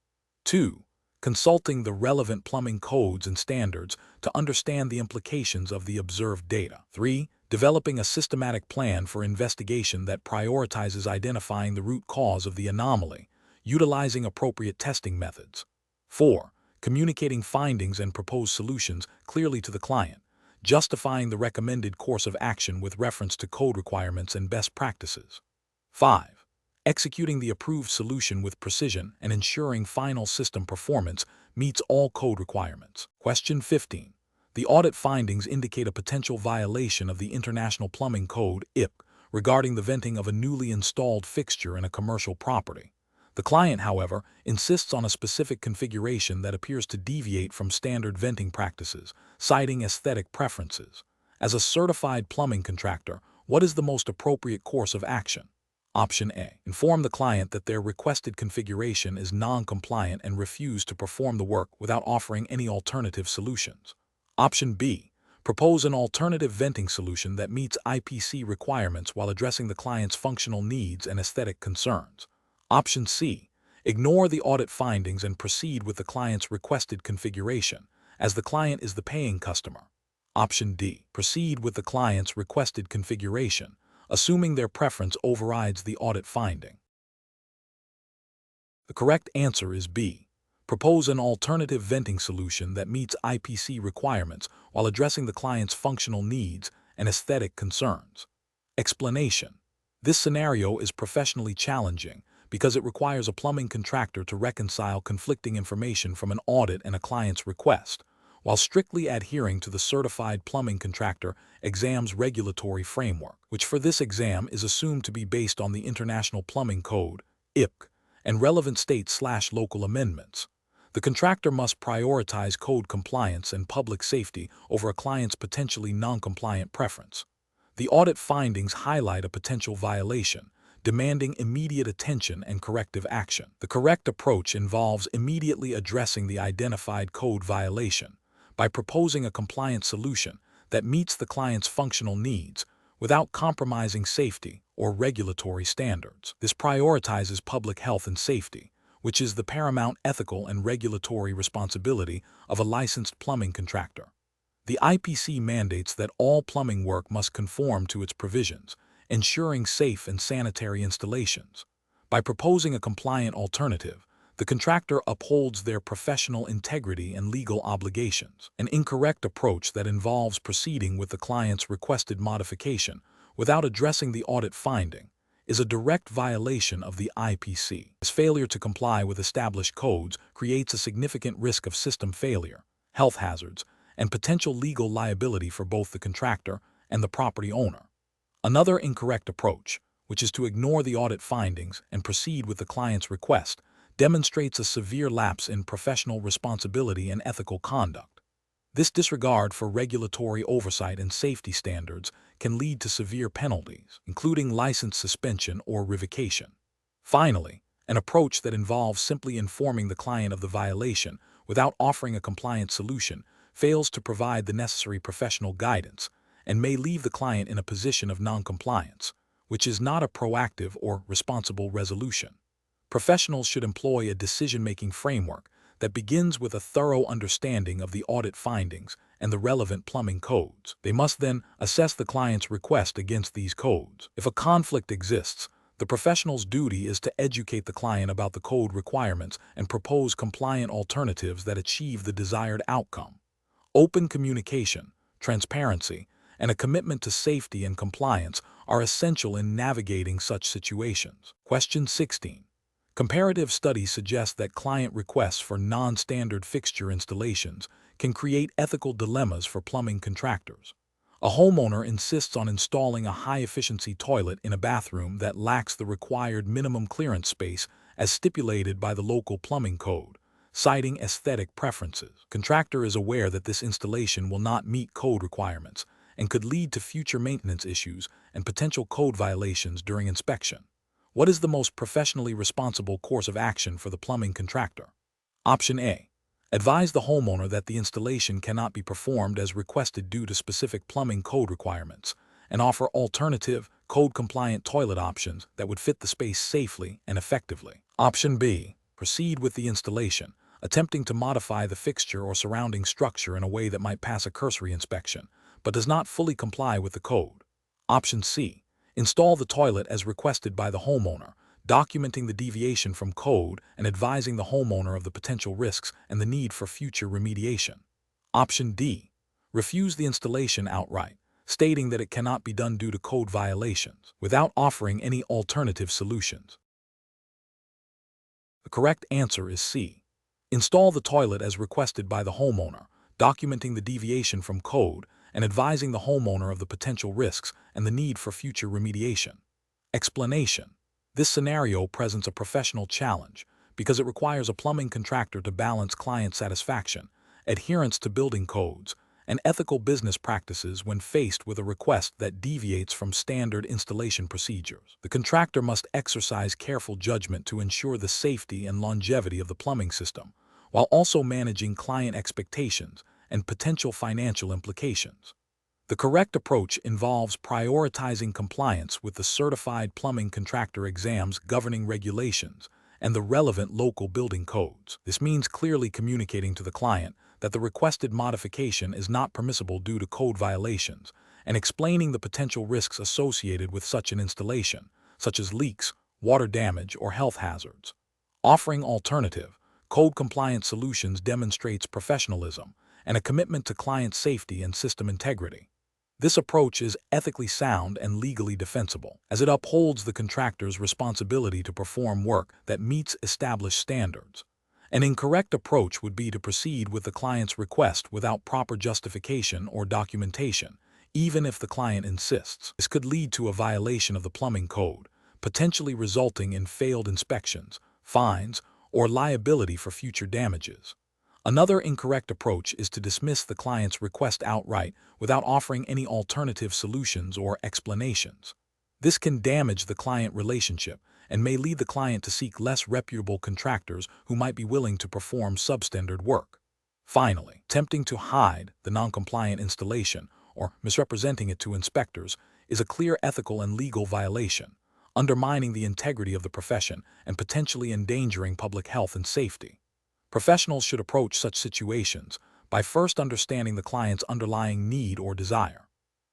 2. consulting the relevant plumbing codes and standards to understand the implications of the observed data. 3. Developing a systematic plan for investigation that prioritizes identifying the root cause of the anomaly, utilizing appropriate testing methods. 4. Communicating findings and proposed solutions clearly to the client, justifying the recommended course of action with reference to code requirements and best practices. 5. Executing the approved solution with precision and ensuring final system performance meets all code requirements. Question 15. The audit findings indicate a potential violation of the International Plumbing Code (IP) regarding the venting of a newly installed fixture in a commercial property. The client, however, insists on a specific configuration that appears to deviate from standard venting practices, citing aesthetic preferences. As a certified plumbing contractor, what is the most appropriate course of action? Option A. Inform the client that their requested configuration is non-compliant and refuse to perform the work without offering any alternative solutions. Option B. Propose an alternative venting solution that meets IPC requirements while addressing the client's functional needs and aesthetic concerns. Option C. Ignore the audit findings and proceed with the client's requested configuration, as the client is the paying customer. Option D. Proceed with the client's requested configuration, assuming their preference overrides the audit finding. The correct answer is B. Propose an alternative venting solution that meets IPC requirements while addressing the client's functional needs and aesthetic concerns. Explanation. This scenario is professionally challenging because it requires a plumbing contractor to reconcile conflicting information from an audit and a client's request, while strictly adhering to the Certified Plumbing Contractor exam's regulatory framework, which for this exam is assumed to be based on the International Plumbing Code (IPC) and relevant state/local amendments. The contractor must prioritize code compliance and public safety over a client's potentially non-compliant preference. The audit findings highlight a potential violation, demanding immediate attention and corrective action. The correct approach involves immediately addressing the identified code violation by proposing a compliant solution that meets the client's functional needs without compromising safety or regulatory standards. This prioritizes public health and safety, which is the paramount ethical and regulatory responsibility of a licensed plumbing contractor. The IPC mandates that all plumbing work must conform to its provisions, ensuring safe and sanitary installations. By proposing a compliant alternative, the contractor upholds their professional integrity and legal obligations. An incorrect approach that involves proceeding with the client's requested modification without addressing the audit finding is a direct violation of the IPC. This failure to comply with established codes creates a significant risk of system failure, health hazards, and potential legal liability for both the contractor and the property owner. Another incorrect approach, which is to ignore the audit findings and proceed with the client's request, demonstrates a severe lapse in professional responsibility and ethical conduct. This disregard for regulatory oversight and safety standards can lead to severe penalties, including license suspension or revocation. Finally, an approach that involves simply informing the client of the violation without offering a compliant solution fails to provide the necessary professional guidance and may leave the client in a position of non-compliance, which is not a proactive or responsible resolution. Professionals should employ a decision-making framework that begins with a thorough understanding of the audit findings and the relevant plumbing codes. They must then assess the client's request against these codes. If a conflict exists, the professional's duty is to educate the client about the code requirements and propose compliant alternatives that achieve the desired outcome. Open communication, transparency, and a commitment to safety and compliance are essential in navigating such situations. Question 16. Comparative studies suggest that client requests for non-standard fixture installations can create ethical dilemmas for plumbing contractors. A homeowner insists on installing a high-efficiency toilet in a bathroom that lacks the required minimum clearance space as stipulated by the local plumbing code, citing aesthetic preferences. Contractor is aware that this installation will not meet code requirements and could lead to future maintenance issues and potential code violations during inspection. What is the most professionally responsible course of action for the plumbing contractor? Option A. Advise the homeowner that the installation cannot be performed as requested due to specific plumbing code requirements, and offer alternative, code-compliant toilet options that would fit the space safely and effectively. Option B. Proceed with the installation, attempting to modify the fixture or surrounding structure in a way that might pass a cursory inspection, but does not fully comply with the code. Option C. Install the toilet as requested by the homeowner, documenting the deviation from code and advising the homeowner of the potential risks and the need for future remediation. Option D. Refuse the installation outright, stating that it cannot be done due to code violations, without offering any alternative solutions. The correct answer is C. Install the toilet as requested by the homeowner, documenting the deviation from code and advising the homeowner of the potential risks and the need for future remediation. Explanation. This scenario presents a professional challenge because it requires a plumbing contractor to balance client satisfaction, adherence to building codes, and ethical business practices when faced with a request that deviates from standard installation procedures. The contractor must exercise careful judgment to ensure the safety and longevity of the plumbing system, while also managing client expectations and potential financial implications. The correct approach involves prioritizing compliance with the certified plumbing contractor exams governing regulations and the relevant local building codes. This means clearly communicating to the client that the requested modification is not permissible due to code violations, and explaining the potential risks associated with such an installation, such as leaks, water damage, or health hazards. Offering alternative, code-compliant solutions demonstrates professionalism and a commitment to client safety and system integrity. This approach is ethically sound and legally defensible, as it upholds the contractor's responsibility to perform work that meets established standards. An incorrect approach would be to proceed with the client's request without proper justification or documentation, even if the client insists. This could lead to a violation of the plumbing code, potentially resulting in failed inspections, fines, or liability for future damages. Another incorrect approach is to dismiss the client's request outright without offering any alternative solutions or explanations. This can damage the client relationship and may lead the client to seek less reputable contractors who might be willing to perform substandard work. Finally, attempting to hide the non-compliant installation or misrepresenting it to inspectors is a clear ethical and legal violation, undermining the integrity of the profession and potentially endangering public health and safety. Professionals should approach such situations by first understanding the client's underlying need or desire.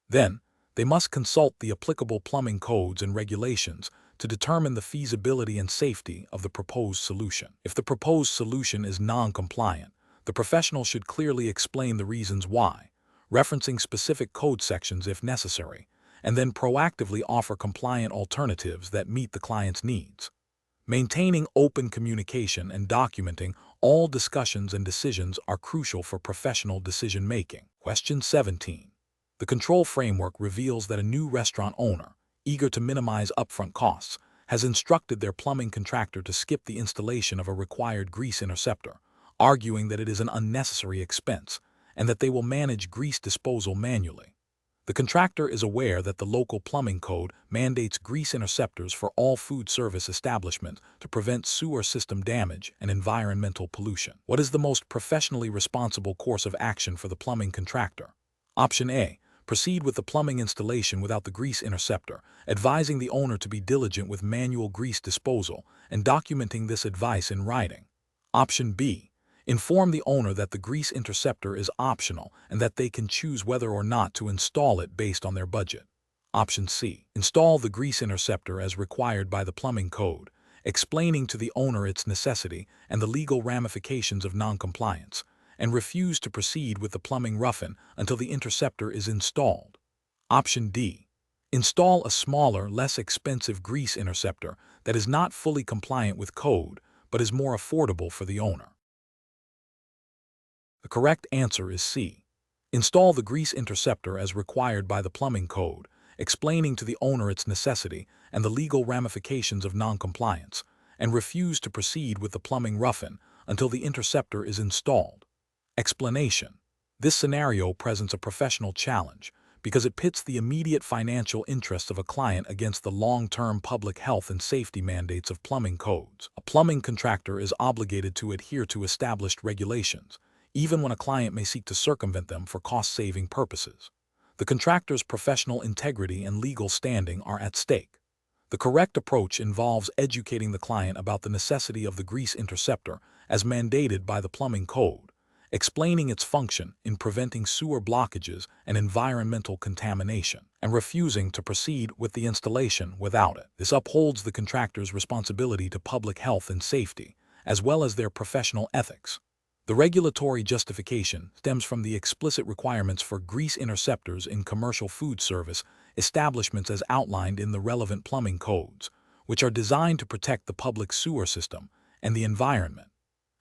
Then, they must consult the applicable plumbing codes and regulations to determine the feasibility and safety of the proposed solution. If the proposed solution is non-compliant, the professional should clearly explain the reasons why, referencing specific code sections if necessary, and then proactively offer compliant alternatives that meet the client's needs. Maintaining open communication and documenting all discussions and decisions are crucial for professional decision-making. Question 17. The control framework reveals that a new restaurant owner, eager to minimize upfront costs, has instructed their plumbing contractor to skip the installation of a required grease interceptor, arguing that it is an unnecessary expense and that they will manage grease disposal manually. The contractor is aware that the local plumbing code mandates grease interceptors for all food service establishments to prevent sewer system damage and environmental pollution. What is the most professionally responsible course of action for the plumbing contractor? Option A. Proceed with the plumbing installation without the grease interceptor, advising the owner to be diligent with manual grease disposal and documenting this advice in writing. Option B. Inform the owner that the grease interceptor is optional and that they can choose whether or not to install it based on their budget. Option C. Install the grease interceptor as required by the plumbing code, explaining to the owner its necessity and the legal ramifications of non-compliance, and refuse to proceed with the plumbing rough-in until the interceptor is installed. Option D. Install a smaller, less expensive grease interceptor that is not fully compliant with code but is more affordable for the owner. The correct answer is C. Install the grease interceptor as required by the plumbing code, explaining to the owner its necessity and the legal ramifications of non-compliance, and refuse to proceed with the plumbing rough-in until the interceptor is installed. Explanation. This scenario presents a professional challenge because it pits the immediate financial interests of a client against the long-term public health and safety mandates of plumbing codes. A plumbing contractor is obligated to adhere to established regulations, even when a client may seek to circumvent them for cost-saving purposes. The contractor's professional integrity and legal standing are at stake. The correct approach involves educating the client about the necessity of the grease interceptor as mandated by the plumbing code, explaining its function in preventing sewer blockages and environmental contamination, and refusing to proceed with the installation without it. This upholds the contractor's responsibility to public health and safety, as well as their professional ethics. The regulatory justification stems from the explicit requirements for grease interceptors in commercial food service establishments as outlined in the relevant plumbing codes, which are designed to protect the public sewer system and the environment.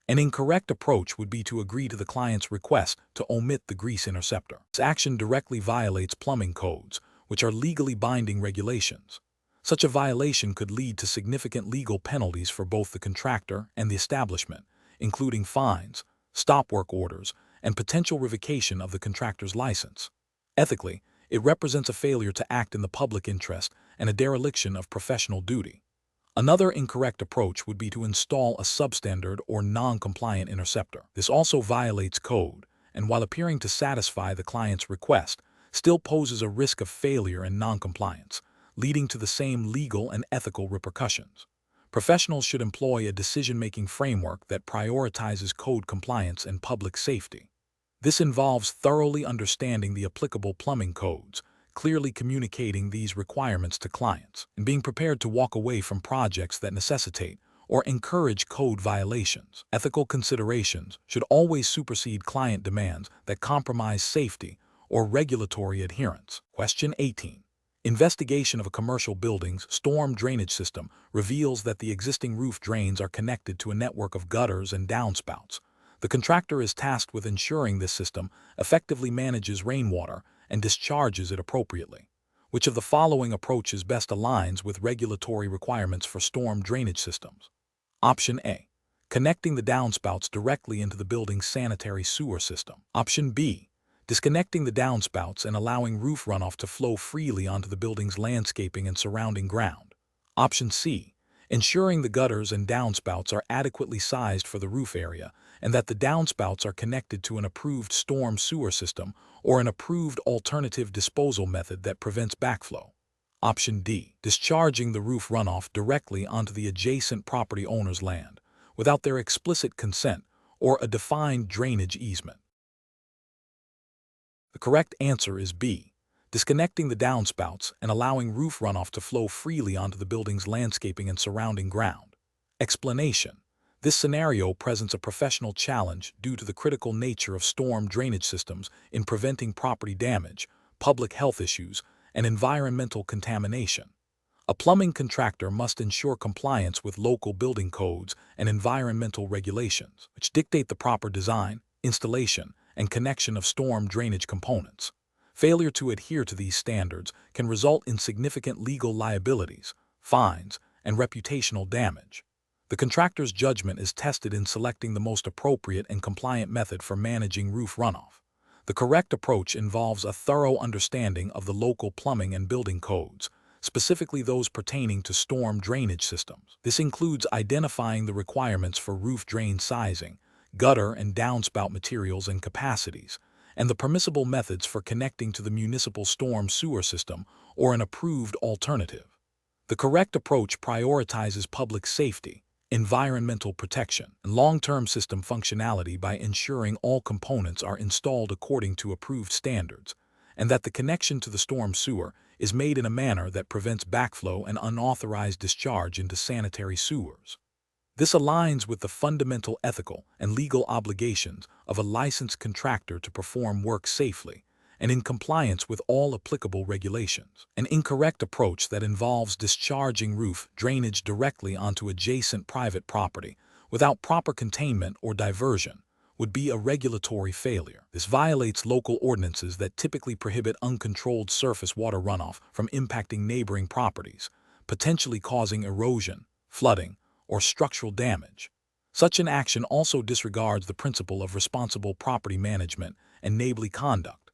An incorrect approach would be to agree to the client's request to omit the grease interceptor. This action directly violates plumbing codes, which are legally binding regulations. Such a violation could lead to significant legal penalties for both the contractor and the establishment, including fines, stop work orders, and potential revocation of the contractor's license. Ethically, it represents a failure to act in the public interest and a dereliction of professional duty. Another incorrect approach would be to install a substandard or non-compliant interceptor. This also violates code, and while appearing to satisfy the client's request, still poses a risk of failure and non-compliance, leading to the same legal and ethical repercussions. Professionals should employ a decision-making framework that prioritizes code compliance and public safety. This involves thoroughly understanding the applicable plumbing codes, clearly communicating these requirements to clients, and being prepared to walk away from projects that necessitate or encourage code violations. Ethical considerations should always supersede client demands that compromise safety or regulatory adherence. Question 18. Investigation of a commercial building's storm drainage system reveals that the existing roof drains are connected to a network of gutters and downspouts. The contractor is tasked with ensuring this system effectively manages rainwater and discharges it appropriately. Which of the following approaches best aligns with regulatory requirements for storm drainage systems? Option A. Connecting the downspouts directly into the building's sanitary sewer system. Option B. Disconnecting the downspouts and allowing roof runoff to flow freely onto the building's landscaping and surrounding ground. Option C. Ensuring the gutters and downspouts are adequately sized for the roof area and that the downspouts are connected to an approved storm sewer system or an approved alternative disposal method that prevents backflow. Option D. Discharging the roof runoff directly onto the adjacent property owner's land without their explicit consent or a defined drainage easement. The correct answer is B. Disconnecting the downspouts and allowing roof runoff to flow freely onto the building's landscaping and surrounding ground. Explanation. This scenario presents a professional challenge due to the critical nature of storm drainage systems in preventing property damage, public health issues, and environmental contamination. A plumbing contractor must ensure compliance with local building codes and environmental regulations, which dictate the proper design, installation, and connection of storm drainage components. Failure to adhere to these standards can result in significant legal liabilities, fines, and reputational damage. The contractor's judgment is tested in selecting the most appropriate and compliant method for managing roof runoff. The correct approach involves a thorough understanding of the local plumbing and building codes, specifically those pertaining to storm drainage systems. This includes identifying the requirements for roof drain sizing, gutter and downspout materials and capacities, and the permissible methods for connecting to the municipal storm sewer system or an approved alternative. The correct approach prioritizes public safety, environmental protection, and long-term system functionality by ensuring all components are installed according to approved standards, and that the connection to the storm sewer is made in a manner that prevents backflow and unauthorized discharge into sanitary sewers. This aligns with the fundamental ethical and legal obligations of a licensed contractor to perform work safely and in compliance with all applicable regulations. An incorrect approach that involves discharging roof drainage directly onto adjacent private property without proper containment or diversion would be a regulatory failure. This violates local ordinances that typically prohibit uncontrolled surface water runoff from impacting neighboring properties, potentially causing erosion, flooding, or structural damage. Such an action also disregards the principle of responsible property management and neighborly conduct.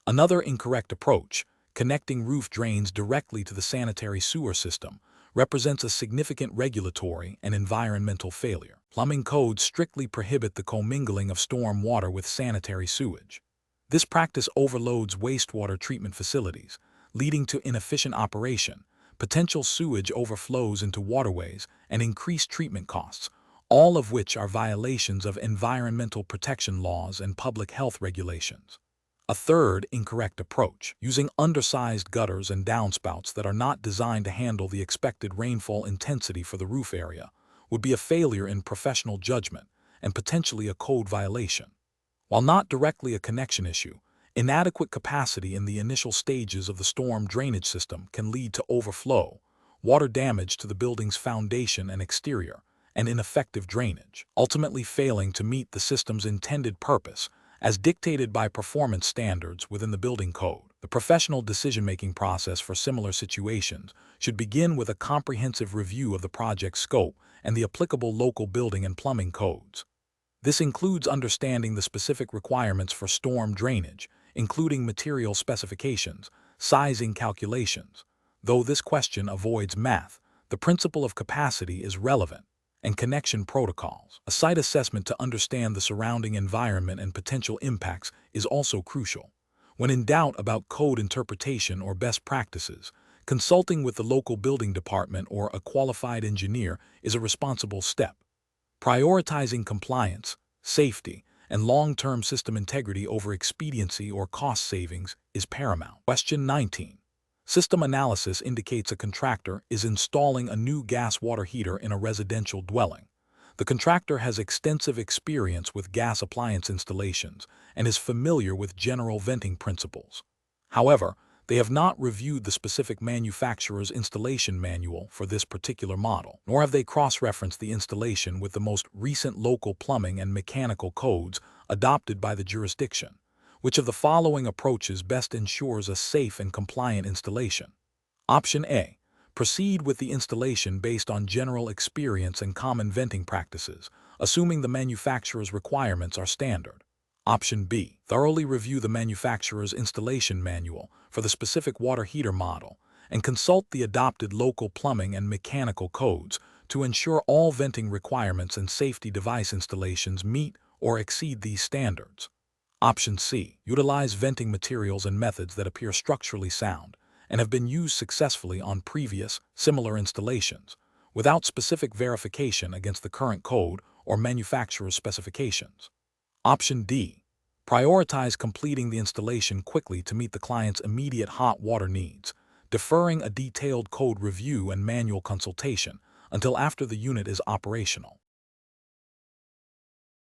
Another incorrect approach, connecting roof drains directly to the sanitary sewer system, represents a significant regulatory and environmental failure. Plumbing codes strictly prohibit the commingling of storm water with sanitary sewage. This practice overloads wastewater treatment facilities, leading to inefficient operation, potential sewage overflows into waterways, and increased treatment costs, all of which are violations of environmental protection laws and public health regulations. A third incorrect approach, using undersized gutters and downspouts that are not designed to handle the expected rainfall intensity for the roof area, would be a failure in professional judgment and potentially a code violation. While not directly a connection issue, inadequate capacity in the initial stages of the storm drainage system can lead to overflow, water damage to the building's foundation and exterior, and ineffective drainage, ultimately failing to meet the system's intended purpose as dictated by performance standards within the building code. The professional decision-making process for similar situations should begin with a comprehensive review of the project scope and the applicable local building and plumbing codes. This includes understanding the specific requirements for storm drainage, including material specifications, sizing calculations. Though this question avoids math, the principle of capacity is relevant, and connection protocols. A site assessment to understand the surrounding environment and potential impacts is also crucial. When in doubt about code interpretation or best practices, consulting with the local building department or a qualified engineer is a responsible step. Prioritizing compliance, safety, and long-term system integrity over expediency or cost savings is paramount. Question 19. System analysis indicates a contractor is installing a new gas water heater in a residential dwelling. The contractor has extensive experience with gas appliance installations and is familiar with general venting principles. However, they have not reviewed the specific manufacturer's installation manual for this particular model, nor have they cross-referenced the installation with the most recent local plumbing and mechanical codes adopted by the jurisdiction. Which of the following approaches best ensures a safe and compliant installation? Option A. Proceed with the installation based on general experience and common venting practices, assuming the manufacturer's requirements are standard. Option B. Thoroughly review the manufacturer's installation manual for the specific water heater model and consult the adopted local plumbing and mechanical codes to ensure all venting requirements and safety device installations meet or exceed these standards. Option C. Utilize venting materials and methods that appear structurally sound and have been used successfully on previous, similar installations, without specific verification against the current code or manufacturer's specifications. Option D. Prioritize completing the installation quickly to meet the client's immediate hot water needs, deferring a detailed code review and manual consultation until after the unit is operational.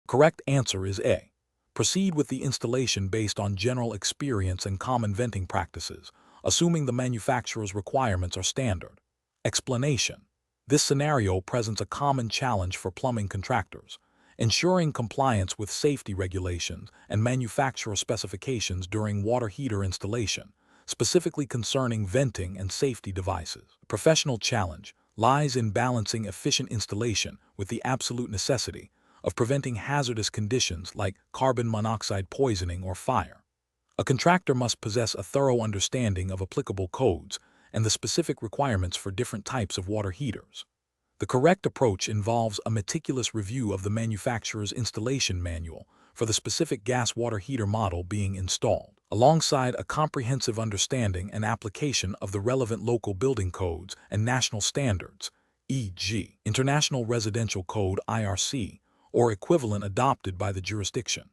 Correct answer is A. Proceed with the installation based on general experience and common venting practices, assuming the manufacturer's requirements are standard. Explanation. This scenario presents a common challenge for plumbing contractors, ensuring compliance with safety regulations and manufacturer specifications during water heater installation, specifically concerning venting and safety devices. The professional challenge lies in balancing efficient installation with the absolute necessity of preventing hazardous conditions like carbon monoxide poisoning or fire. A contractor must possess a thorough understanding of applicable codes and the specific requirements for different types of water heaters. The correct approach involves a meticulous review of the manufacturer's installation manual for the specific gas water heater model being installed, alongside a comprehensive understanding and application of the relevant local building codes and national standards, e.g., International Residential Code (IRC), or equivalent adopted by the jurisdiction.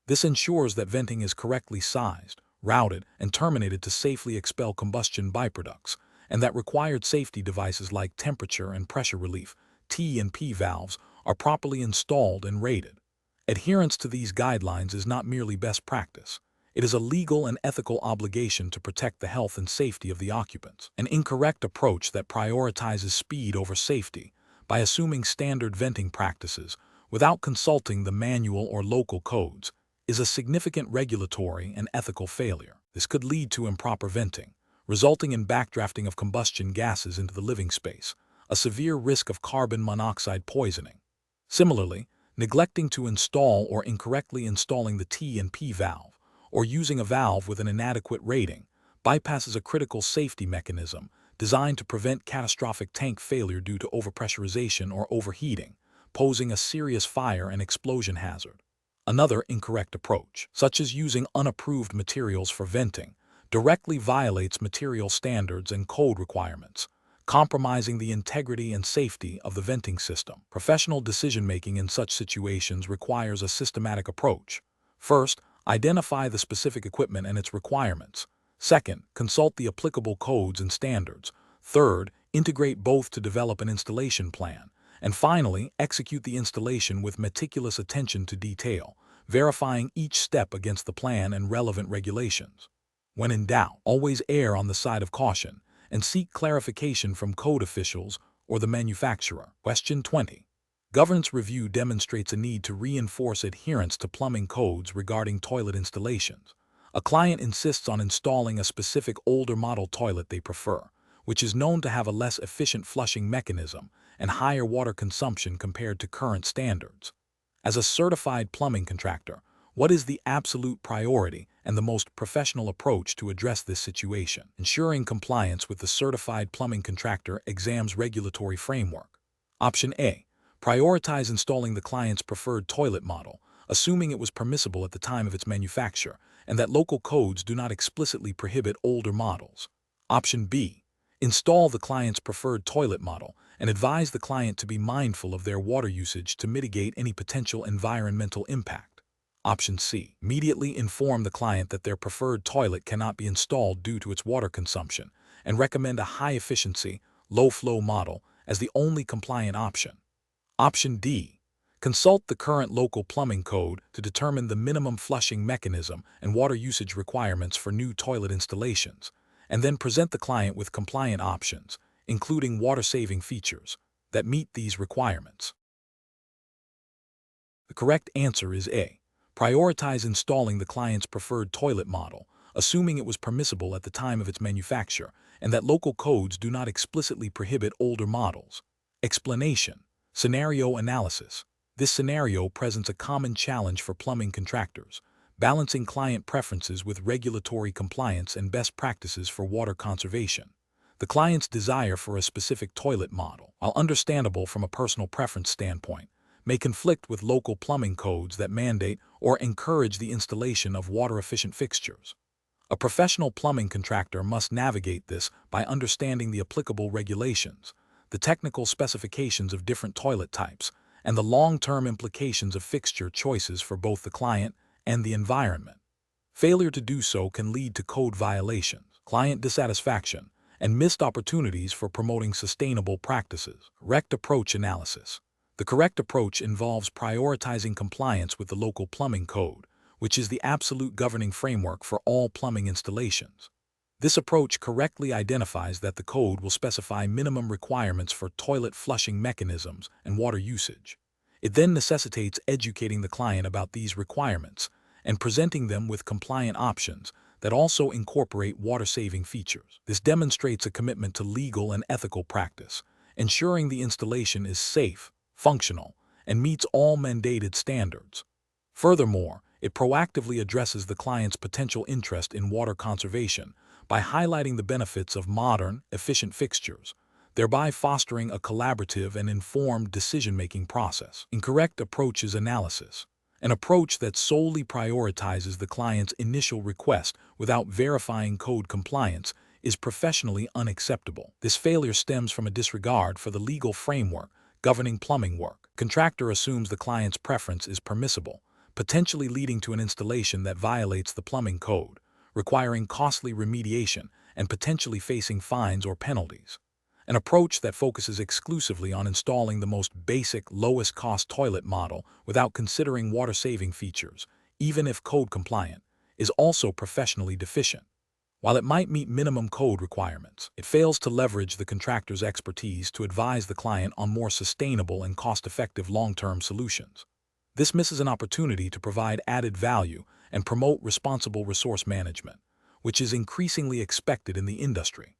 This ensures that venting is correctly sized, routed, and terminated to safely expel combustion byproducts, and that required safety devices like temperature and pressure relief, T and P valves, are properly installed and rated. Adherence to these guidelines is not merely best practice. It is a legal and ethical obligation to protect the health and safety of the occupants. An incorrect approach that prioritizes speed over safety by assuming standard venting practices without consulting the manual or local codes is a significant regulatory and ethical failure. This could lead to improper venting, resulting in backdrafting of combustion gases into the living space, a severe risk of carbon monoxide poisoning. Similarly, neglecting to install or incorrectly installing the T and P valve, or using a valve with an inadequate rating, bypasses a critical safety mechanism designed to prevent catastrophic tank failure due to overpressurization or overheating, posing a serious fire and explosion hazard. Another incorrect approach, such as using unapproved materials for venting, directly violates material standards and code requirements, compromising the integrity and safety of the venting system. Professional decision-making in such situations requires a systematic approach. First, identify the specific equipment and its requirements. Second, consult the applicable codes and standards. Third, integrate both to develop an installation plan. And finally, execute the installation with meticulous attention to detail, verifying each step against the plan and relevant regulations. When in doubt, always err on the side of caution and seek clarification from code officials or the manufacturer. Question 20. Governance review demonstrates a need to reinforce adherence to plumbing codes regarding toilet installations. A client insists on installing a specific older model toilet they prefer, which is known to have a less efficient flushing mechanism and higher water consumption compared to current standards. As a certified plumbing contractor, what is the absolute priority and the most professional approach to address this situation? Ensuring compliance with the Certified Plumbing Contractor Exam's regulatory framework. Option A. Prioritize installing the client's preferred toilet model, assuming it was permissible at the time of its manufacture and that local codes do not explicitly prohibit older models. Option B. Install the client's preferred toilet model and advise the client to be mindful of their water usage to mitigate any potential environmental impact. Option C. Immediately inform the client that their preferred toilet cannot be installed due to its water consumption and recommend a high-efficiency, low-flow model as the only compliant option. Option D. Consult the current local plumbing code to determine the minimum flushing mechanism and water usage requirements for new toilet installations, and then present the client with compliant options, including water-saving features, that meet these requirements. The correct answer is A. Prioritize installing the client's preferred toilet model, assuming it was permissible at the time of its manufacture and that local codes do not explicitly prohibit older models. Explanation. Scenario analysis. This scenario presents a common challenge for plumbing contractors, balancing client preferences with regulatory compliance and best practices for water conservation. The client's desire for a specific toilet model, while understandable from a personal preference standpoint, may conflict with local plumbing codes that mandate or encourage the installation of water-efficient fixtures. A professional plumbing contractor must navigate this by understanding the applicable regulations, the technical specifications of different toilet types, and the long-term implications of fixture choices for both the client and the environment. Failure to do so can lead to code violations, client dissatisfaction, and missed opportunities for promoting sustainable practices. Correct approach analysis. The correct approach involves prioritizing compliance with the local plumbing code, which is the absolute governing framework for all plumbing installations. This approach correctly identifies that the code will specify minimum requirements for toilet flushing mechanisms and water usage. It then necessitates educating the client about these requirements and presenting them with compliant options that also incorporate water-saving features. This demonstrates a commitment to legal and ethical practice, ensuring the installation is safe, functional, and meets all mandated standards. Furthermore, it proactively addresses the client's potential interest in water conservation by highlighting the benefits of modern, efficient fixtures, thereby fostering a collaborative and informed decision-making process. Incorrect approaches analysis. An approach that solely prioritizes the client's initial request without verifying code compliance is professionally unacceptable. This failure stems from a disregard for the legal framework governing plumbing work. Contractor assumes the client's preference is permissible, potentially leading to an installation that violates the plumbing code, requiring costly remediation and potentially facing fines or penalties. An approach that focuses exclusively on installing the most basic, lowest-cost toilet model without considering water-saving features, even if code compliant, is also professionally deficient. While it might meet minimum code requirements, it fails to leverage the contractor's expertise to advise the client on more sustainable and cost-effective long-term solutions. This misses an opportunity to provide added value and promote responsible resource management, which is increasingly expected in the industry.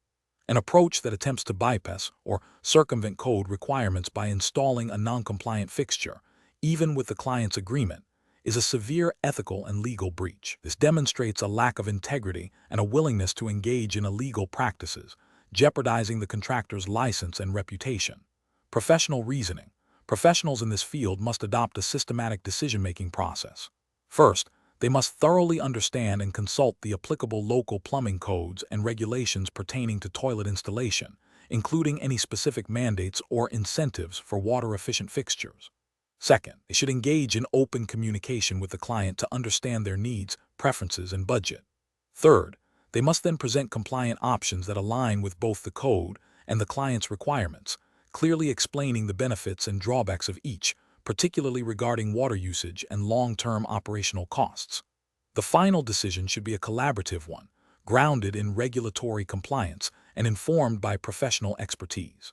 An approach that attempts to bypass or circumvent code requirements by installing a non-compliant fixture, even with the client's agreement, is a severe ethical and legal breach. This demonstrates a lack of integrity and a willingness to engage in illegal practices, jeopardizing the contractor's license and reputation. Professional reasoning. Professionals in this field must adopt a systematic decision-making process. First, they must thoroughly understand and consult the applicable local plumbing codes and regulations pertaining to toilet installation, including any specific mandates or incentives for water-efficient fixtures. Second, they should engage in open communication with the client to understand their needs, preferences, and budget. Third, they must then present compliant options that align with both the code and the client's requirements, clearly explaining the benefits and drawbacks of each, particularly regarding water usage and long-term operational costs. The final decision should be a collaborative one, grounded in regulatory compliance and informed by professional expertise.